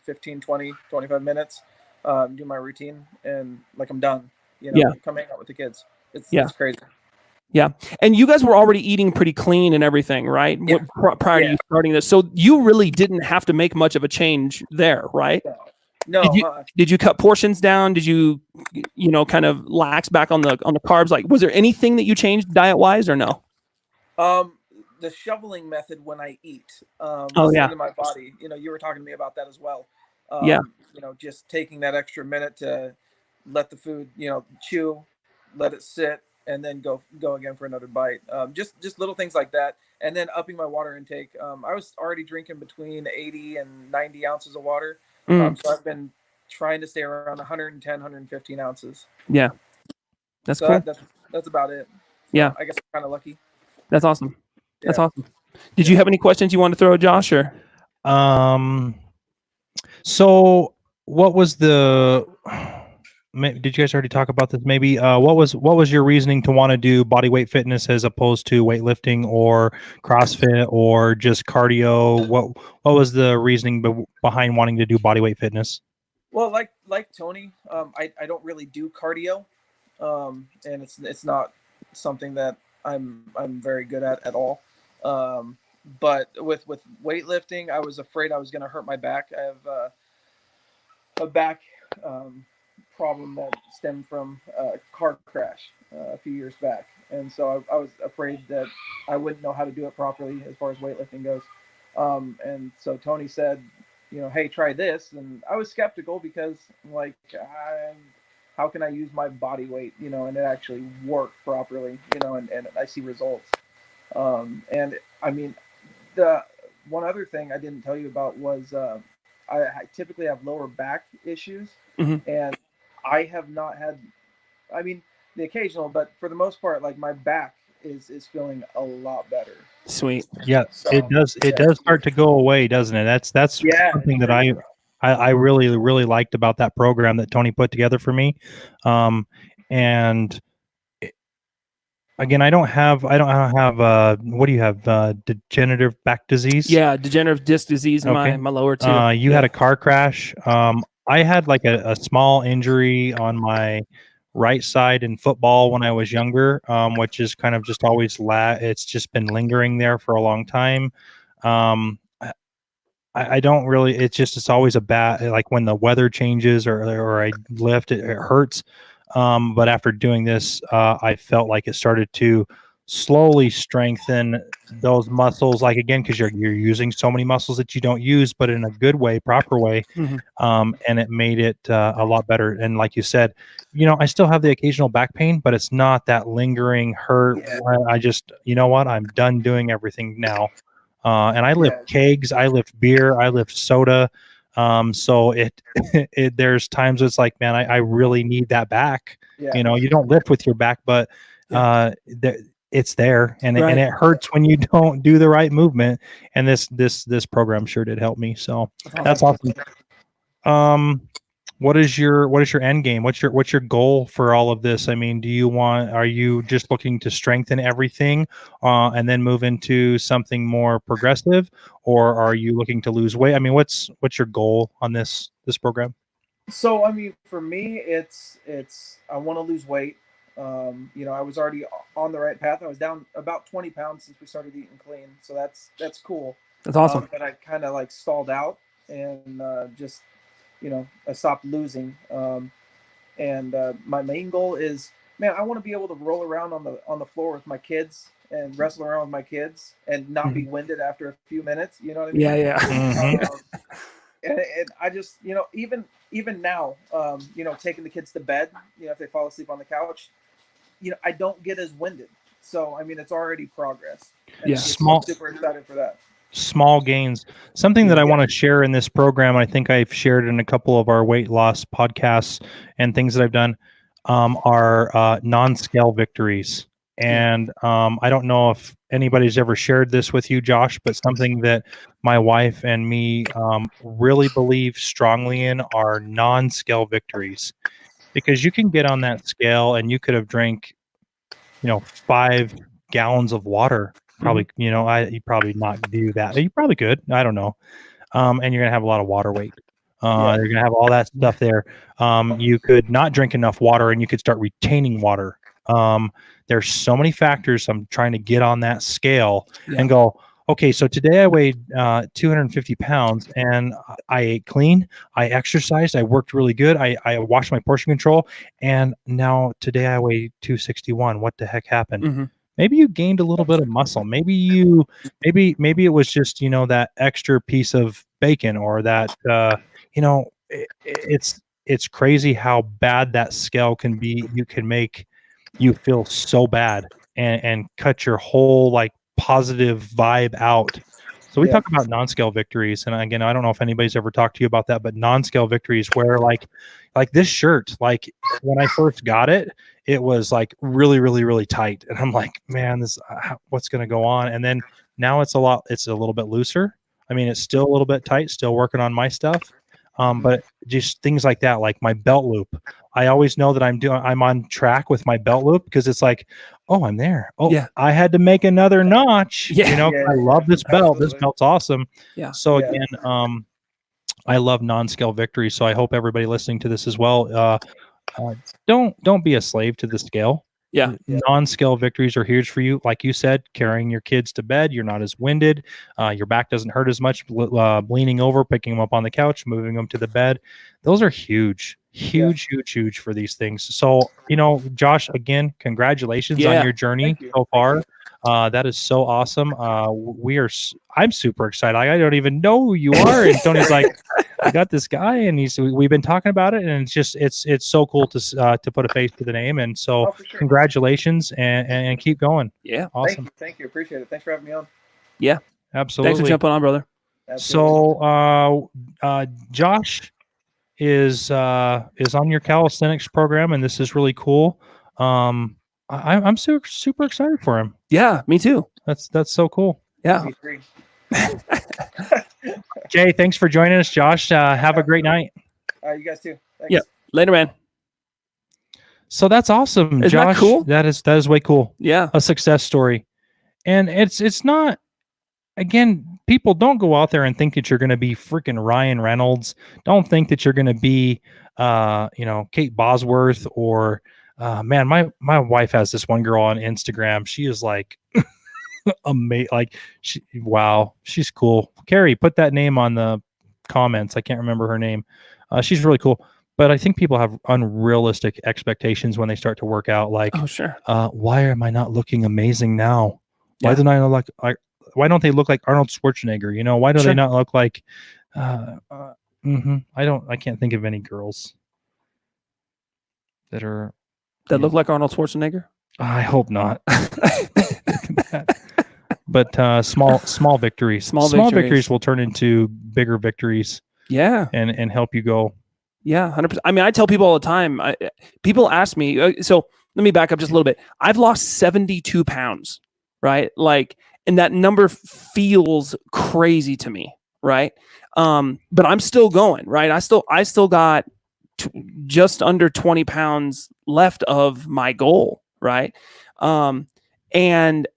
15, 20, 25 minutes, do my routine, and like I'm done, come hang out with the kids. It's crazy. Yeah. And you guys were already eating pretty clean and everything, right? Yeah. Prior to you starting this. So you really didn't have to make much of a change there, right? No. Did you cut portions down? Did you, kind of lax back on the carbs? Like, was there anything that you changed diet wise or no? Um, the shoveling method when I eat, Oh listening yeah, to my body. You were talking to me about that as well. yeah, Just taking that extra minute to let the food, chew, let it sit, and then go again for another bite. Just little things like that, and then upping my water intake. I was already drinking between 80 and 90 ounces of water, mm, so I've been trying to stay around 110, 115 ounces. yeah. That's So cool. that's about it. Yeah, So I guess I'm kind of lucky. that's awesome. That's Yeah. awesome. Did you Yeah. have any questions you want to throw at Josh or? Um, so what was the? Did you guys already talk about this? Maybe what was your reasoning to want to do body weight fitness as opposed to weightlifting or CrossFit or just cardio? What was the reasoning behind wanting to do body weight fitness? Well, like Tony, I don't really do cardio, and it's not something that I'm very good at all. But with weightlifting, I was afraid I was going to hurt my back. I have a back um, problem that stemmed from a car crash a few years back, and so I was afraid that I wouldn't know how to do it properly as far as weightlifting goes. And so Tony said, hey, try this, and I was skeptical because like, how can I use my body weight, and it actually work properly, and I see results. And I mean, the one other thing I didn't tell you about was I typically have lower back issues, Mhm. and I have not had. I mean, the occasional, but for the most part, like my back is feeling a lot better. Sweet. Yeah, So it does. It yeah, does start to go away, doesn't it? That's yeah, something that for I really liked about that program that Tony put together for me. And again, I don't have what do you have, degenerative back disease? Yeah, degenerative disc disease in Okay. my lower too. You Yeah. had a car crash. I had like a small injury on my right side in football when I was younger, which is kind of just always it's just been lingering there for a long time. Um, I don't really. It's always a bad, like when the weather changes or I lift it hurts. But after doing this, I felt like it started to slowly strengthen those muscles. Like again, because you're using so many muscles that you don't use, but in a good way, proper way. Mhm. And it made it a lot better. And like you said, I still have the occasional back pain, but it's not that lingering hurt. Yeah. Where I just, you know what, I'm done doing everything now. And I lift Yeah. kegs, I lift beer, I lift soda. So there's times it's like, man, I really need that back. Yeah. You don't lift with your back, but Yeah. it's there, and Right. it hurts when you don't do the right movement. And this program sure did help me. So that's awesome. What is your end game? What's your goal for all of this? I mean, are you just looking to strengthen everything, and then move into something more progressive, or are you looking to lose weight? I mean, what's your goal on this program? So I mean, for me, it's I want to lose weight. I was already on the right path. I was down about 20 pounds since we started eating clean, so that's cool. That's awesome. But I kind of like stalled out and just I stopped losing. And my main goal is, man, I want to be able to roll around on the floor with my kids and wrestle around with my kids and not be Mhm. winded after a few minutes. You know what I Yeah, mean? yeah. Mhm. And I just, even now, taking the kids to bed, if they fall asleep on the couch, I don't get as winded. So I mean, it's already progress, and Yeah. it gets me Small super excited for that. small gains. Something that Yeah. I want to share in this program, I think I've shared in a couple of our weight loss podcasts and things that I've done, are non-scale victories. And I don't know if anybody's ever shared this with you, Josh, but something that my wife and me really believe strongly in are non-scale victories, because you can get on that scale and you could have drank 5 gallons of water. Probably, Mhm. you probably not do that. You probably could. I don't know. And you're gonna have a lot of water weight. Yeah. You're gonna have all that stuff there. You could not drink enough water, and you could start retaining water. There's so many factors. I'm trying to get on that scale Yeah. and go. Okay, so today I weighed 250 pounds, and I ate clean. I exercised. I worked really good. I watched my portion control, and now today I weigh 261. What the heck happened? Mhm. maybe you gained a little bit of muscle. Maybe it was just, that extra piece of bacon, or that, it's crazy how bad that scale can be. You can make you feel so bad, and cut your whole like positive vibe out. So we Yeah. talk about non-scale victories, and again, I don't know if anybody's ever talked to you about that, but non-scale victories where like this shirt, like when I first got it, it was like really, really, really tight, and I'm like, man, this what's going to go on? And then now it's a little bit looser. I mean, it's still a little bit tight, still working on my stuff. But just things like that, like my belt loop. I always know that I'm on track with my belt loop, because it's like, oh, I'm there. Oh, Yeah. I had to make another notch. Yeah. I love this belt. This Absolutely. belt's awesome. Yeah. So Yeah. again, I love non-scale victory. So I hope everybody listening to this as well, don't be a slave to the scale. Yeah. Non-scale victories are huge for you. Like you said, carrying your kids to bed, you're not as winded. Your back doesn't hurt as much. Leaning over, picking them up on the couch, moving them to the bed. Those are huge for these things. So, Josh, again, congratulations on your journey Thank you. so far. That is so awesome. I'm super excited. I don't even know who you are. And Tony's like, I got this guy, and we've been talking about it, and it's so cool to put a face to the name. And so Oh, for sure. congratulations, and keep going. Yeah. Awesome. Thank you. Appreciate it. Thanks for having me on. Absolutely. Thanks for jumping on, brother. Absolutely. So, Josh is on your calisthenics program, and this is really cool. I'm super excited for him. Yeah, me too. That's so cool. Yeah. Me three. Jay, thanks for joining us. Josh, have a great night. You guys too. Thanks. Yeah. Later, man. So that's awesome. Isn't that Josh, cool? That is way cool. Yeah. A success story. And it's not, again, people don't go out there and think that you're going to be freaking Ryan Reynolds. Don't think that you're going to be, Kate Bosworth, or, man, my wife has this one girl on Instagram. She is like, amazing. Like, wow, she's cool. Carrie, put that name on the comments. I can't remember her name. She's really cool. But I think people have unrealistic expectations when they start to work out. Like, Oh, sure. why am I not looking amazing now? Why Yeah. don't I look like? Why don't they look like Arnold Schwarzenegger? Why do Sure. they not look like? I can't think of any girls that are. That look like Arnold Schwarzenegger? I hope not. But small victories. Small victories victories will turn into bigger victories, Yeah. and help you go. Yeah, 100%. I mean, I tell people all the time, people ask me, so let me back up just a little bit. I've lost 72 pounds, right? Like, and that number feels crazy to me, right? But I'm still going, right? I still got just under 20 pounds left of my goal, right? And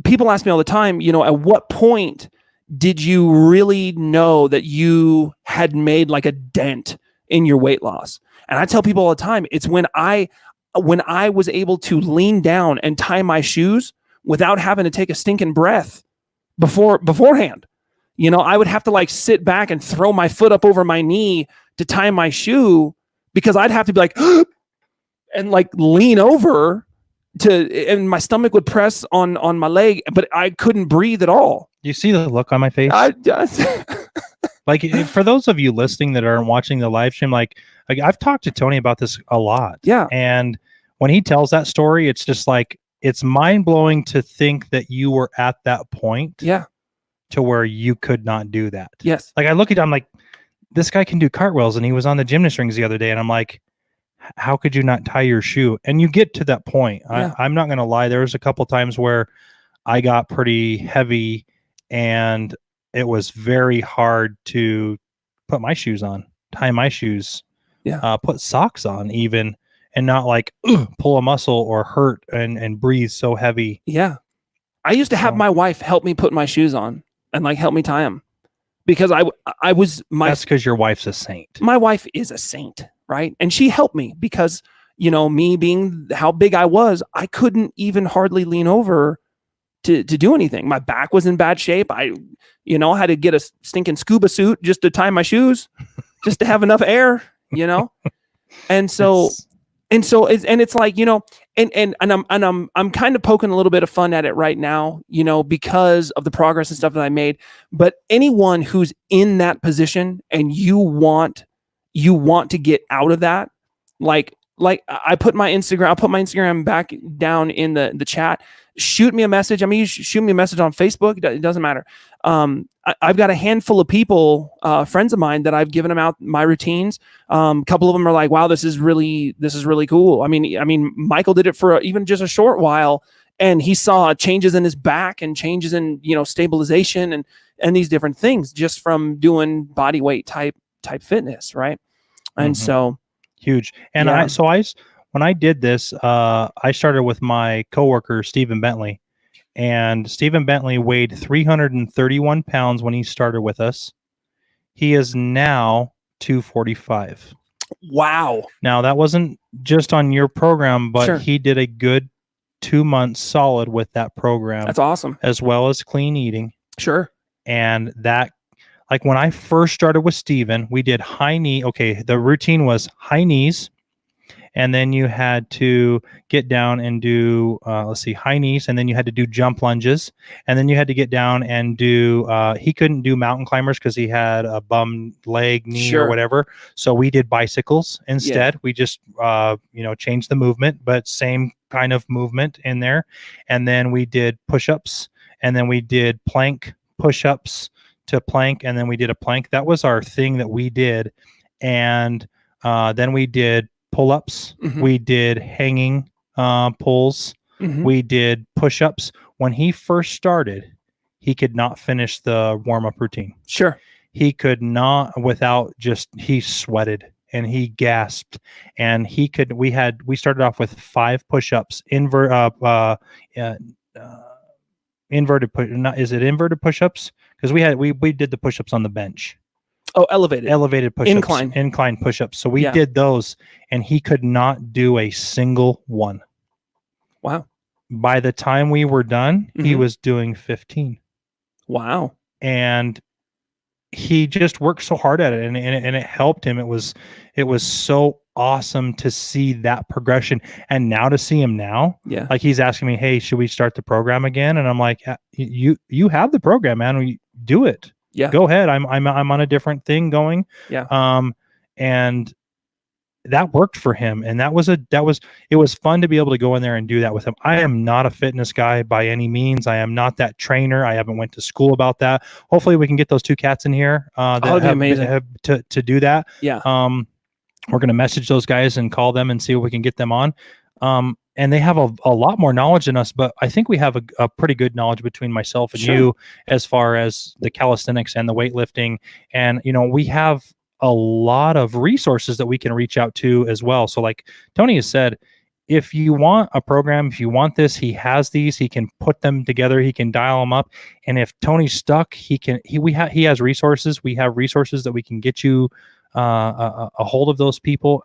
people ask me all the time, at what point did you really know that you had made like a dent in your weight loss? And I tell people all the time, it's when I was able to lean down and tie my shoes without having to take a stinking breath beforehand. I would have to like sit back and throw my foot up over my knee to tie my shoe, because I'd have to be like, and like lean over and my stomach would press on my leg, but I couldn't breathe at all. Do you see the look on my face? Like, for those of you listening that aren't watching the live stream, like I've talked to Tony about this a lot. Yeah. And when he tells that story, it's just like, it's mind blowing to think that you were at that point. Yeah. To where you could not do that. Yes. Like, I look at him, I'm like, this guy can do cartwheels, and he was on the gymnast rings the other day, and I'm like, how could you not tie your shoe? And you get to that point. Yeah. I'm not going to lie. There was a couple times where I got pretty heavy, and it was very hard to put my shoes on, tie my shoes, put socks on even, and not like pull a muscle or hurt and breathe so heavy. Yeah. I used to have my wife help me put my shoes on and like help me tie them, because that's because your wife's a saint. My wife is a saint, right? And she helped me because, me being how big I was, I couldn't even hardly lean over to do anything. My back was in bad shape. I had to get a stinking scuba suit just to tie my shoes, just to have enough air, And so it's like, I'm kind of poking a little bit of fun at it right now, you know, because of the progress and stuff that I made. But anyone who's in that position and you want to get out of that, like I'll put my Instagram back down in the chat. Shoot me a message. I mean, you shoot me a message on Facebook. It doesn't matter. I've got a handful of people, friends of mine, that I've given them out my routines. A couple of them are like, wow, this is really cool. I mean, Michael did it for even just a short while, and he saw changes in his back and changes in, you know, stabilization and these different things just from doing body weight type fitness. Right. And so huge. And when I did this, I started with my coworker, Stephen Bentley. And Stephen Bentley weighed 331 pounds when he started with us. He is now 245. Wow. Now, that wasn't just on your program, but Sure. he did a good 2 months solid with that program. That's awesome. As well as clean eating. Sure. And that, like when I first started with Stephen, we did high knee. Okay, the routine was high knees. And then you had to get down and do, high knees. And then you had to do jump lunges. And then you had to get down and do, he couldn't do mountain climbers because he had a bum leg, knee, Sure. or whatever. So we did bicycles instead. Yeah. We just, changed the movement, but same kind of movement in there. And then we did push-ups. And then we did plank push-ups to plank. And then we did a plank. That was our thing that we did. And then we did pull-ups. We did hanging pulls. We did push-ups. When he first started, he could not finish the warm-up routine. Sure. He could not he sweated and he gasped, and we started off with 5 push-ups, inverted push-ups? Because we did the push-ups on the bench. Oh, elevated push-ups, incline push-ups. So we did those, and he could not do a single one. Wow. By the time we were done, he was doing 15. Wow. And he just worked so hard at it, and it helped him. It was so awesome to see that progression. And now to see him now, like he's asking me, hey, should we start the program again? And I'm like, you have the program, man. We do it. Yeah. Go ahead. I'm on a different thing going. Yeah. And that worked for him. And it was fun to be able to go in there and do that with him. I am not a fitness guy by any means. I am not that trainer. I haven't went to school about that. Hopefully we can get those 2 cats in here that amazing. to do that. Yeah. We're going to message those guys and call them and see if we can get them on. And they have a lot more knowledge than us, but I think we have a pretty good knowledge between myself and you as far as the calisthenics and the weightlifting. And, we have a lot of resources that we can reach out to as well. So like Tony has said, if you want a program, if you want this, he has these, he can put them together, he can dial them up. And if Tony's stuck, he has resources. We have resources that we can get you a hold of those people.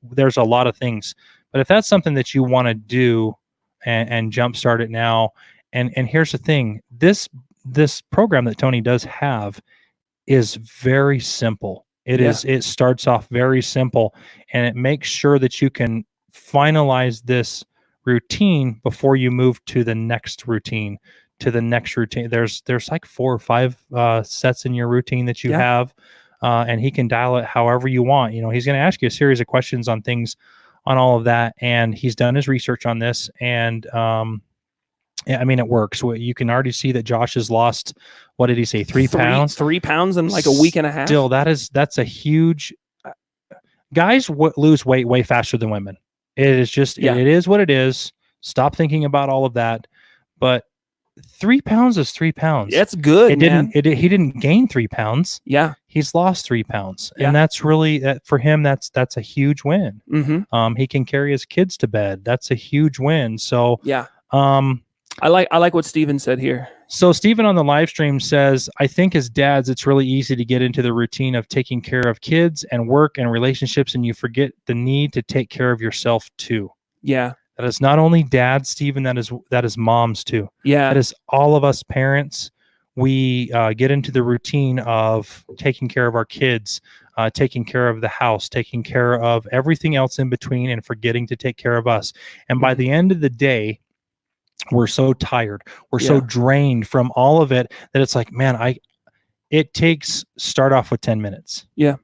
There's a lot of things. But if that's something that you want to do and jumpstart it now, and here's the thing, this program that Tony does have is very simple. It starts off very simple, and it makes sure that you can finalize this routine before you move to the next routine. There's like 4 or 5 sets in your routine that you have, and he can dial it however you want. He's going to ask you a series of questions on things, on all of that, and he's done his research on this, and it works. You can already see that Josh has lost, what did he say, 3 pounds? 3 pounds in like a week and a half. Still, that's a huge. Guys lose weight way faster than women. It is just it is what it is. Stop thinking about all of that. But 3 pounds is 3 pounds. That's good. He didn't gain 3 pounds. Yeah, he's lost 3 pounds, and that's really for him. That's a huge win. He can carry his kids to bed. That's a huge win. So I like what Steven said here. So Steven on the live stream says, I think as dads, it's really easy to get into the routine of taking care of kids and work and relationships, and you forget the need to take care of yourself too. Yeah. That is not only dads, Steven, that is moms too. Yeah. That is all of us parents. We get into the routine of taking care of our kids, taking care of the house, taking care of everything else in between, and forgetting to take care of us. And by the end of the day, we're so tired, we're so drained from all of it that it's like, man, it takes, start off with 10 minutes. Yeah.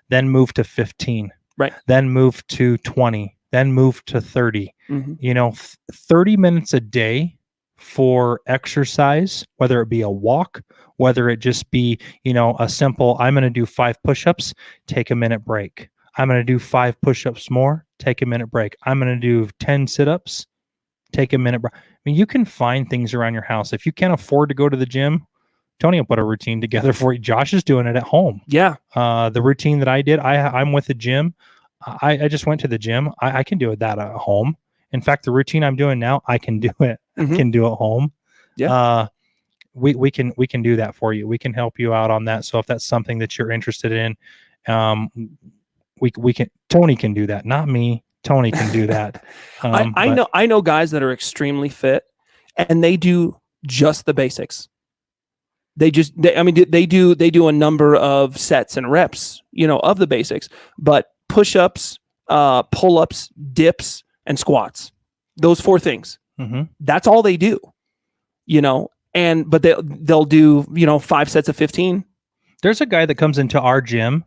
Then move to 15. Right. Then move to 20. Then move to 30. Mm-hmm. 30 minutes a day for exercise, whether it be a walk, whether it just be, a simple, I'm going to do 5 push-ups, take a minute break. I'm going to do 5 push-ups more, take a minute break. I'm going to do 10 sit-ups, take a minute break. I mean, you can find things around your house. If you can't afford to go to the gym, Tony will put a routine together for you. Josh is doing it at home. Yeah. The routine that I did, I'm with the gym. I just went to the gym. I can do that at home. In fact, the routine I'm doing now, I can do it. I can do at home. Yeah. We can do that for you. We can help you out on that. So if that's something that you're interested in, we can. Tony can do that, not me. Tony can do that. I know guys that are extremely fit, and they do just the basics. They do a number of sets and reps, of the basics, but push-ups, pull-ups, dips, and squats. Those 4 things. That's all they do. But they'll do 5 sets of 15. There's a guy that comes into our gym,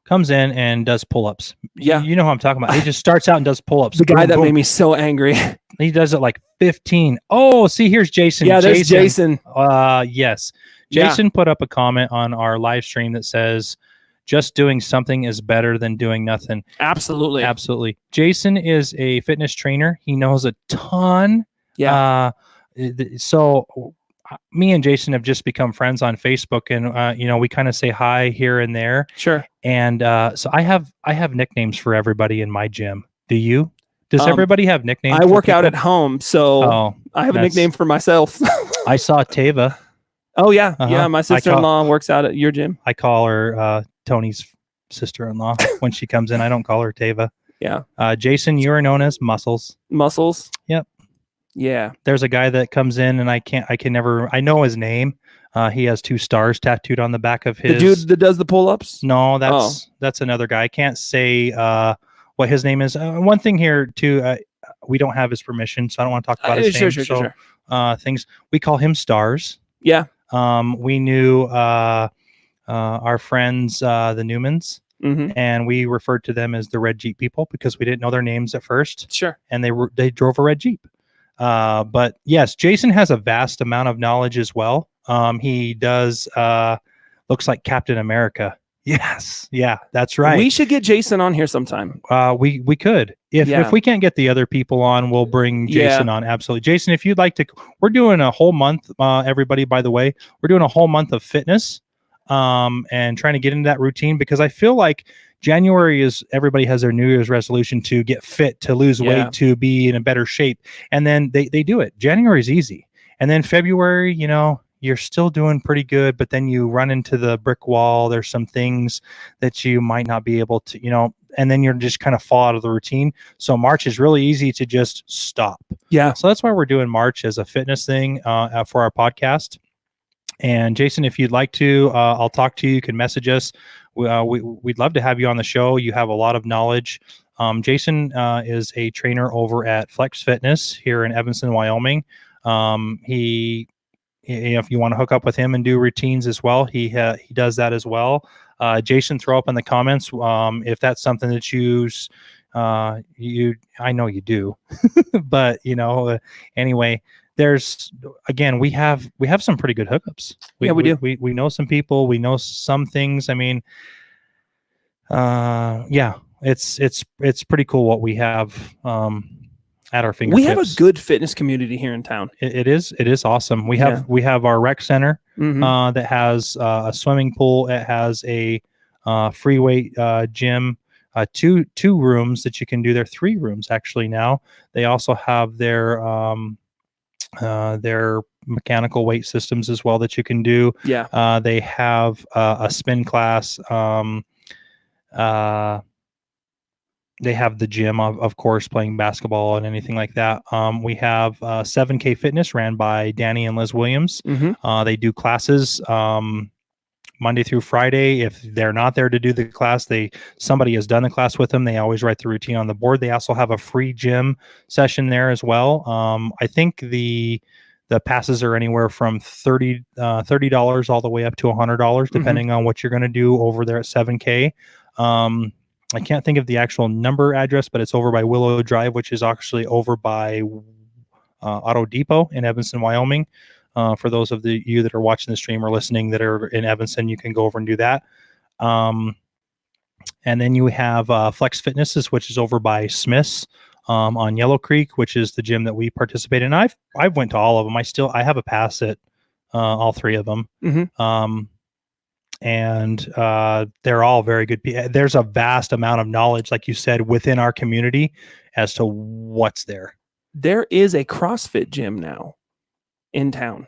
comes in and does pull-ups. Yeah, you know who I'm talking about. He just starts out and does pull-ups. The guy that made me so angry. He does it like 15. Oh, see, here's Jason. Yeah, there's Jason. Yes. Jason put up a comment on our live stream that says, just doing something is better than doing nothing. Absolutely. Absolutely. Jason is a fitness trainer. He knows a ton. Yeah. So me and Jason have just become friends on Facebook, and we kind of say hi here and there. Sure. And so I have nicknames for everybody in my gym. Do you? Does everybody have nicknames? I work out at home, so I have a nickname for myself. I saw Tava. Oh yeah, yeah. My sister-in-law works out at your gym. I call her Tony's sister-in-law when she comes in. I don't call her Tava. Yeah. Jason, you are known as Muscles. Muscles. Yep. Yeah. There's a guy that comes in, and I know his name. He has 2 stars tattooed on the back of his. The dude that does the pull-ups? No, that's another guy. I can't say what his name is. One thing here too, we don't have his permission, so I don't want to talk about his name. Sure. Things we call him Stars. Yeah. We knew our friends, the Newmans, and we referred to them as the Red Jeep people because we didn't know their names at first. Sure. And they drove a red Jeep. But yes, Jason has a vast amount of knowledge as well. He does looks like Captain America. Yes. Yeah, that's right. We should get Jason on here sometime. We could. If we can't get the other people on, we'll bring Jason on. Absolutely. Jason, if you'd like to, we're doing a whole month, everybody, by the way, we're doing a whole month of fitness, and trying to get into that routine, because I feel like January is, everybody has their New Year's resolution to get fit, to lose weight, to be in a better shape. And then they do it. January is easy. And then February, you're still doing pretty good, but then you run into the brick wall. There's some things that you might not be able to, and then you're just kind of fall out of the routine. So March is really easy to just stop. Yeah. So that's why we're doing March as a fitness thing for our podcast. And Jason, if you'd like to, I'll talk to you. You can message us. We'd love to have you on the show. You have a lot of knowledge. Jason is a trainer over at Flex Fitness here in Evanston, Wyoming. If you want to hook up with him and do routines as well, he does that as well. Jason, throw up in the comments if that's something that I know you do, but anyway, we have some pretty good hookups. We do. We know some people. We know some things. I mean, it's pretty cool what we have at our fingertips. We have a good fitness community here in town. It is awesome. We have our rec center that has a swimming pool. It has a free weight gym, two rooms that you can do. There are 3 rooms actually now. They also have their mechanical weight systems as well that you can do. Yeah. They have a spin class. They have the gym, of course, playing basketball and anything like that. We have 7K Fitness ran by Danny and Liz Williams. They do classes Monday through Friday. If they're not there to do the class, somebody has done the class with them. They always write the routine on the board. They also have a free gym session there as well. I think the passes are anywhere from $30 all the way up to $100, depending on what you're going to do over there at 7K. I can't think of the actual number address, but it's over by Willow Drive, which is actually over by Auto Depot in Evanston, Wyoming. For those of you that are watching the stream or listening that are in Evanston, you can go over and do that. And then you have Flex Fitnesses, which is over by Smith's on Yellow Creek, which is the gym that we participate in. I've went to all of them. I have a pass at all three of them. And they're all very good. There's a vast amount of knowledge, like you said, within our community as to what's there. There is a CrossFit gym now in town.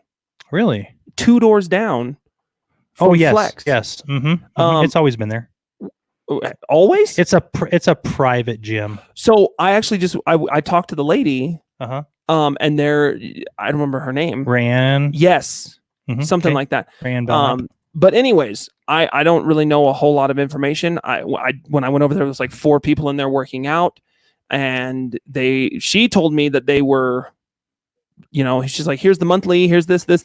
Really? 2 doors down. Oh, yes. Flex. Yes. It's always been there. Always? It's a private gym. So I actually I talked to the lady. Uh-huh. And I don't remember her name. Rayanne. Yes. Something like that. Rayanne Belknap. But anyways, I don't really know a whole lot of information. When I went over there, there was like 4 people in there working out, and she told me that they were, she's like, here's the monthly, here's this, here's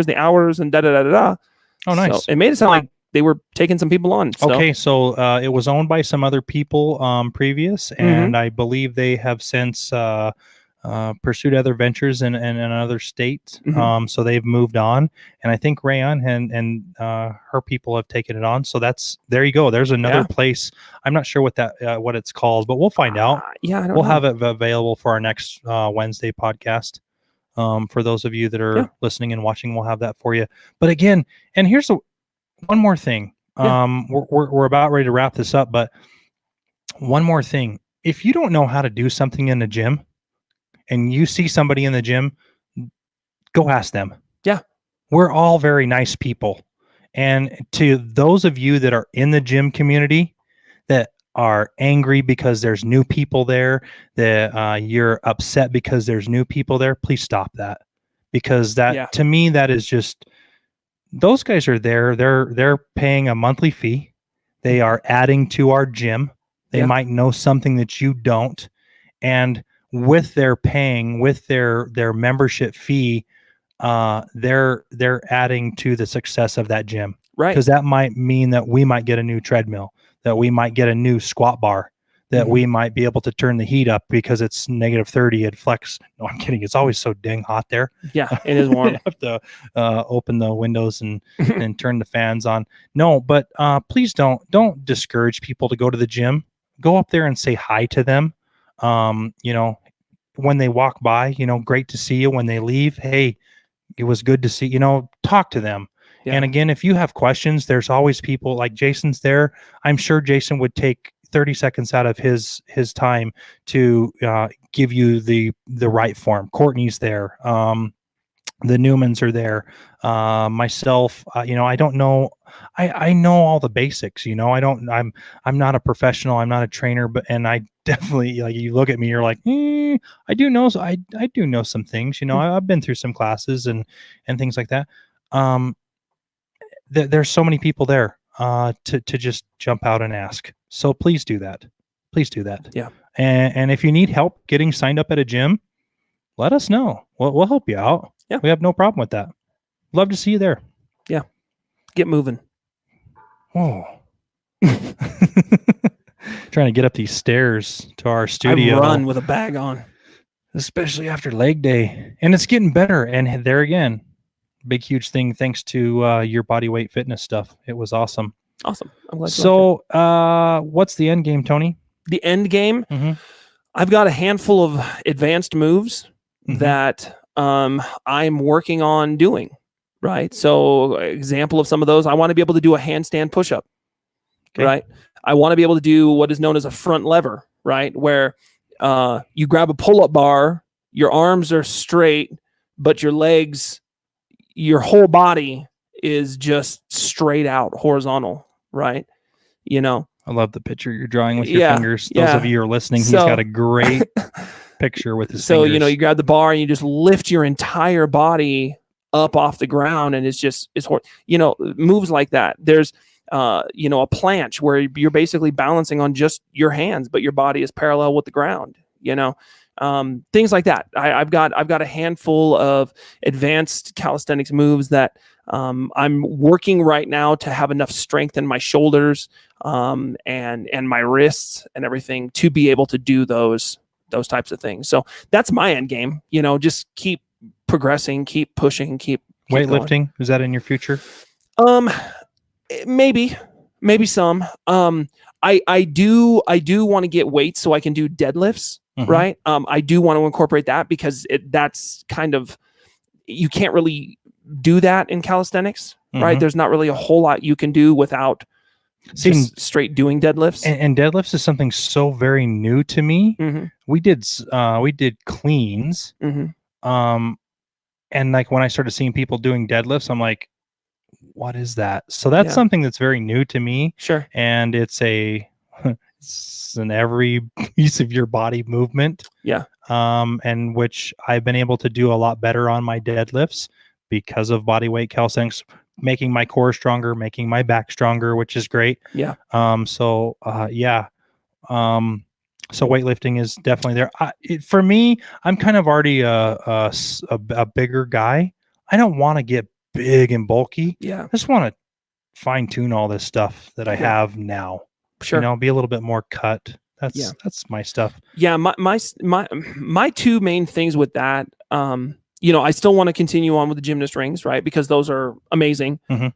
the hours, and da da da da da. Oh, nice. So it made it sound like they were taking some people on. So. Okay, so it was owned by some other people previous, and I believe they have since pursued other ventures in another state. So they've moved on, and I think Rayanne and her people have taken it on. So there you go. There's another place. I'm not sure what it's called, but we'll find out. We'll have it available for our next Wednesday podcast. For those of you that are listening and watching, we'll have that for you. But again, and here's one more thing. We're about ready to wrap this up, but one more thing. If you don't know how to do something in the gym, and you see somebody in the gym, go ask them. Yeah. We're all very nice people. And to those of you that are in the gym community that are angry because there's new people there, that you're upset because there's new people there, please stop that. Because to me, that is just, those guys are there. They're paying a monthly fee. They are adding to our gym. They might know something that you don't. And with their paying, with their membership fee, they're adding to the success of that gym. Right. Because that might mean that we might get a new treadmill, that we might get a new squat bar, that we might be able to turn the heat up because it's -30 at Flex. No, I'm kidding. It's always so dang hot there. Yeah, it is warm. You have to open the windows and turn the fans on. No, but please don't discourage people to go to the gym. Go up there and say hi to them. When they walk by, great to see you. When they leave, hey, it was good to see, talk to them. Yeah. And again, if you have questions, there's always people like Jason's there. I'm sure Jason would take 30 seconds out of his time to give you the right form. Courtney's there. The Newmans are there. Myself, I don't know. I know all the basics, I'm not a professional. I'm not a trainer, and I definitely, you look at me, you're like, I do know. I do know some things, I've been through some classes and things like that. There's so many people there, to just jump out and ask. So please do that. Please do that. Yeah. And if you need help getting signed up at a gym, let us know. We'll help you out. Yeah. We have no problem with that. Love to see you there. Yeah. Get moving. Whoa. Trying to get up these stairs to our studio. I run with a bag on. Especially after leg day. And it's getting better. And there again, big, huge thing. Thanks to your Bodyweight fitness stuff. It was awesome. Awesome. I'm glad. So what's the end game, Tony? The end game? I've got a handful of advanced moves that I'm working on doing, right? So example of some of those, I want to be able to do a handstand push-up, right? I want to be able to do what is known as a front lever, right? Where you grab a pull-up bar, your arms are straight, but your legs, your whole body is just straight out horizontal, right? I love the picture you're drawing with your fingers. Those of you who are listening, he's got a great picture with his fingers. You grab the bar and you just lift your entire body up off the ground, and it's hard. Moves like that. There's a planche where you're basically balancing on just your hands, but your body is parallel with the ground. Things like that. I've got a handful of advanced calisthenics moves that I'm working right now to have enough strength in my shoulders and my wrists and everything to be able to do those types of things. So that's my end game. Just keep progressing, keep pushing, keep weightlifting. going. Is that in your future? Maybe some. I do want to get weights so I can do deadlifts. Mhm. Right. I do want to incorporate that because that's kind of, you can't really do that in calisthenics, right? Mhm. There's not really a whole lot you can do without just straight doing deadlifts. And deadlifts is something so very new to me. Mm-hmm. We did cleans. Mm-hmm. And like when I started seeing people doing deadlifts, I'm like, what is that? So that's something that's very new to me. Sure. And it's an every piece of your body movement. Yeah. And which I've been able to do a lot better on my deadlifts because of bodyweight calisthenics, making my core stronger, making my back stronger, which is great. Yeah. So weightlifting is definitely there. For me, I'm kind of already a bigger guy. I don't want to get big and bulky. Yeah. I just want to fine tune all this stuff that I have now. Sure. Be a little bit more cut. That's my stuff. Yeah. My two main things with that, I still want to continue on with the gymnast rings, right? Because those are amazing. Mm-hmm.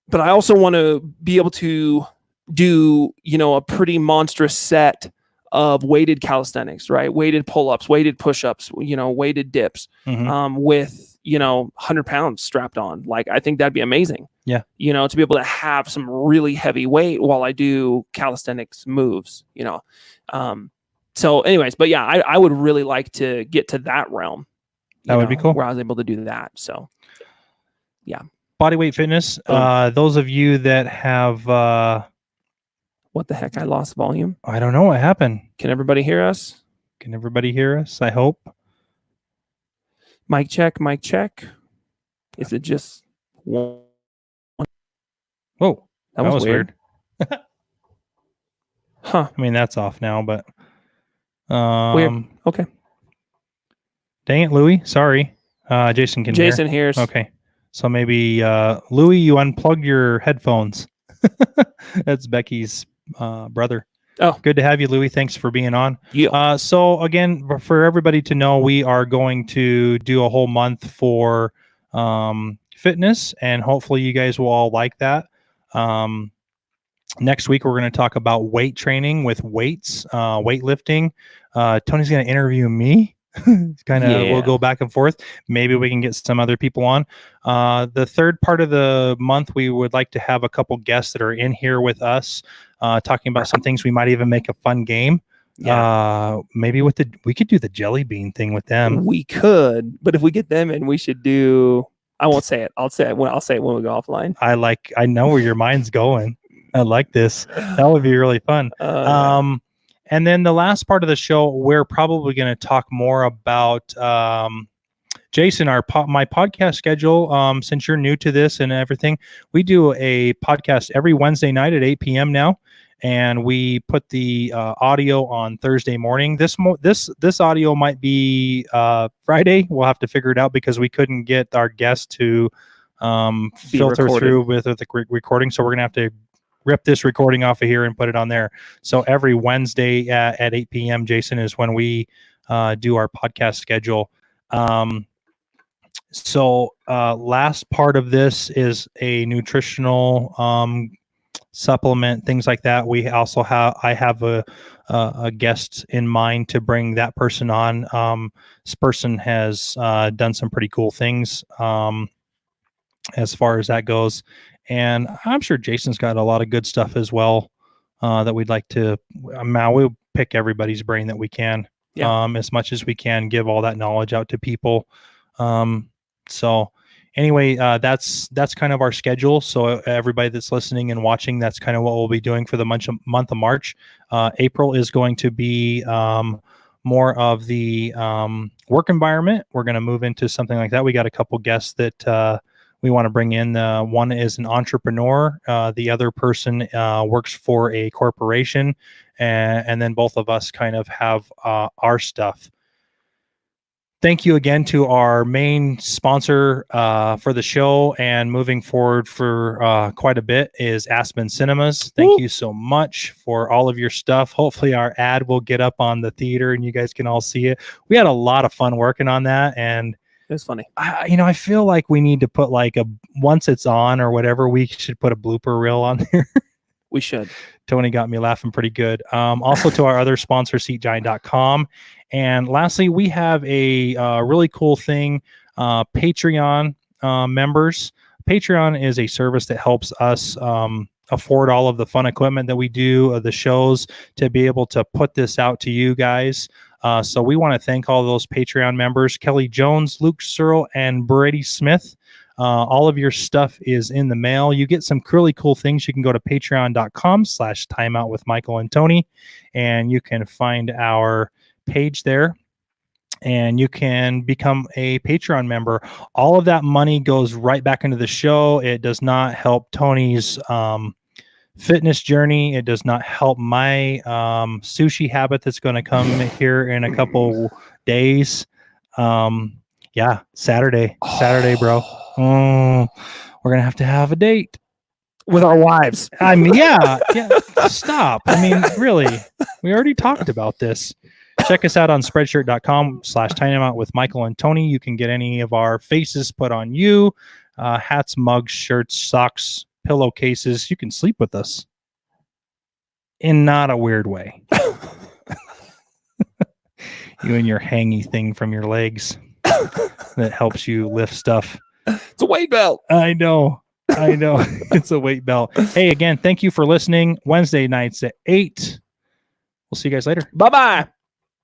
But I also want to be able to do, a pretty monstrous set of weighted calisthenics, right? Weighted pull-ups, weighted push-ups, weighted dips, Mm-hmm. with 100 pounds strapped on. Like, I think that'd be amazing. Yeah. To be able to have some really heavy weight while I do calisthenics moves, So anyways, but yeah, I would really like to get to that realm. That would be cool. Where I was able to do that. So yeah. Bodyweight fitness. Those of you that have What the heck? I lost volume. I don't know what happened. Can everybody hear us? Can everybody hear us? I hope. Mic check. Is it just one? Whoa, that was weird. Huh. I mean, that's off now, but weird. Okay. Dang it, Louis. Sorry. Jason can hear. Jason hears. Okay. So maybe Louis, you unplugged your headphones. That's Becky's brother. Oh, good to have you, Louis. Thanks for being on. Yeah. So again, for everybody to know, we are going to do a whole month for fitness, and hopefully you guys will all like that. Next week, we're going to talk about weight training with weights, weightlifting. Tony's going to interview me. We'll go back and forth. Maybe we can get some other people on. The third part of the month, we would like to have a couple guests that are in here with us, talking about some things. We might even make a fun game. Yeah. Maybe we could do the jelly bean thing with them. We could, but if we get them in, we should do. I won't say it. I'll say it when we go offline. I know where your mind's going. I like this. That would be really fun. And then the last part of the show, we're probably going to talk more about Jason, my podcast schedule. Since you're new to this and everything, we do a podcast every Wednesday night at 8 p.m. now, and we put the audio on Thursday morning. This audio might be Friday. We'll have to figure it out because we couldn't get our guest to filter through with the recording, so we're gonna have to rip this recording off of here and put it on there. So every Wednesday at 8 p.m. Jason, is when we do our podcast schedule. Last part of this is a nutritional supplement, things like that. We also I have a guest in mind to bring that person on. This person has done some pretty cool things as far as that goes. And I'm sure Jason's got a lot of good stuff as well that we'd like to. We'll pick everybody's brain that we can, as much as we can, give all that knowledge out to people. So anyway, that's kind of our schedule. So everybody that's listening and watching, that's kind of what we'll be doing for the month of March. April is going to be more of the work environment. We're going to move into something like that. We got a couple guests that we want to bring in. One is an entrepreneur. The other person works for a corporation. And then both of us kind of have our stuff. Thank you again to our main sponsor for the show and moving forward for quite a bit is Aspen Cinemas. Thank you so much for all of your stuff. Hopefully our ad will get up on the theater and you guys can all see it. We had a lot of fun working on that, and It was funny. I feel like we need to put like once it's on or whatever, we should put a blooper reel on there. We should. Tony got me laughing pretty good. Also to our other sponsor, SeatGiant.com. And lastly, we have a really cool thing, Patreon members. Patreon is a service that helps us afford all of the fun equipment that we do, the shows, to be able to put this out to you guys. So we want to thank all those Patreon members, Kelly Jones, Luke Searle, and Brady Smith. All of your stuff is in the mail. You get some really cool things. You can go to patreon.com/timeout with Michael and Tony, and you can find our page there, and you can become a Patreon member. All of that money goes right back into the show. It does not help Tony's fitness journey. It does not help my sushi habit that's going to come here in a couple days. Yeah, Saturday, bro. We're gonna have to have a date With our wives. I mean, yeah. Stop. I mean, really, we already talked about this. Check us out on spreadshirt.com/timeout with Michael and Tony. You can get any of our faces put on you, hats, mugs, shirts, socks, pillowcases. You can sleep with us in not a weird way. You and your hangy thing from your legs that helps you lift stuff. It's a weight belt. I know. It's a weight belt. Hey, again, thank you for listening. Wednesday nights at 8. We'll see you guys later. Bye-bye.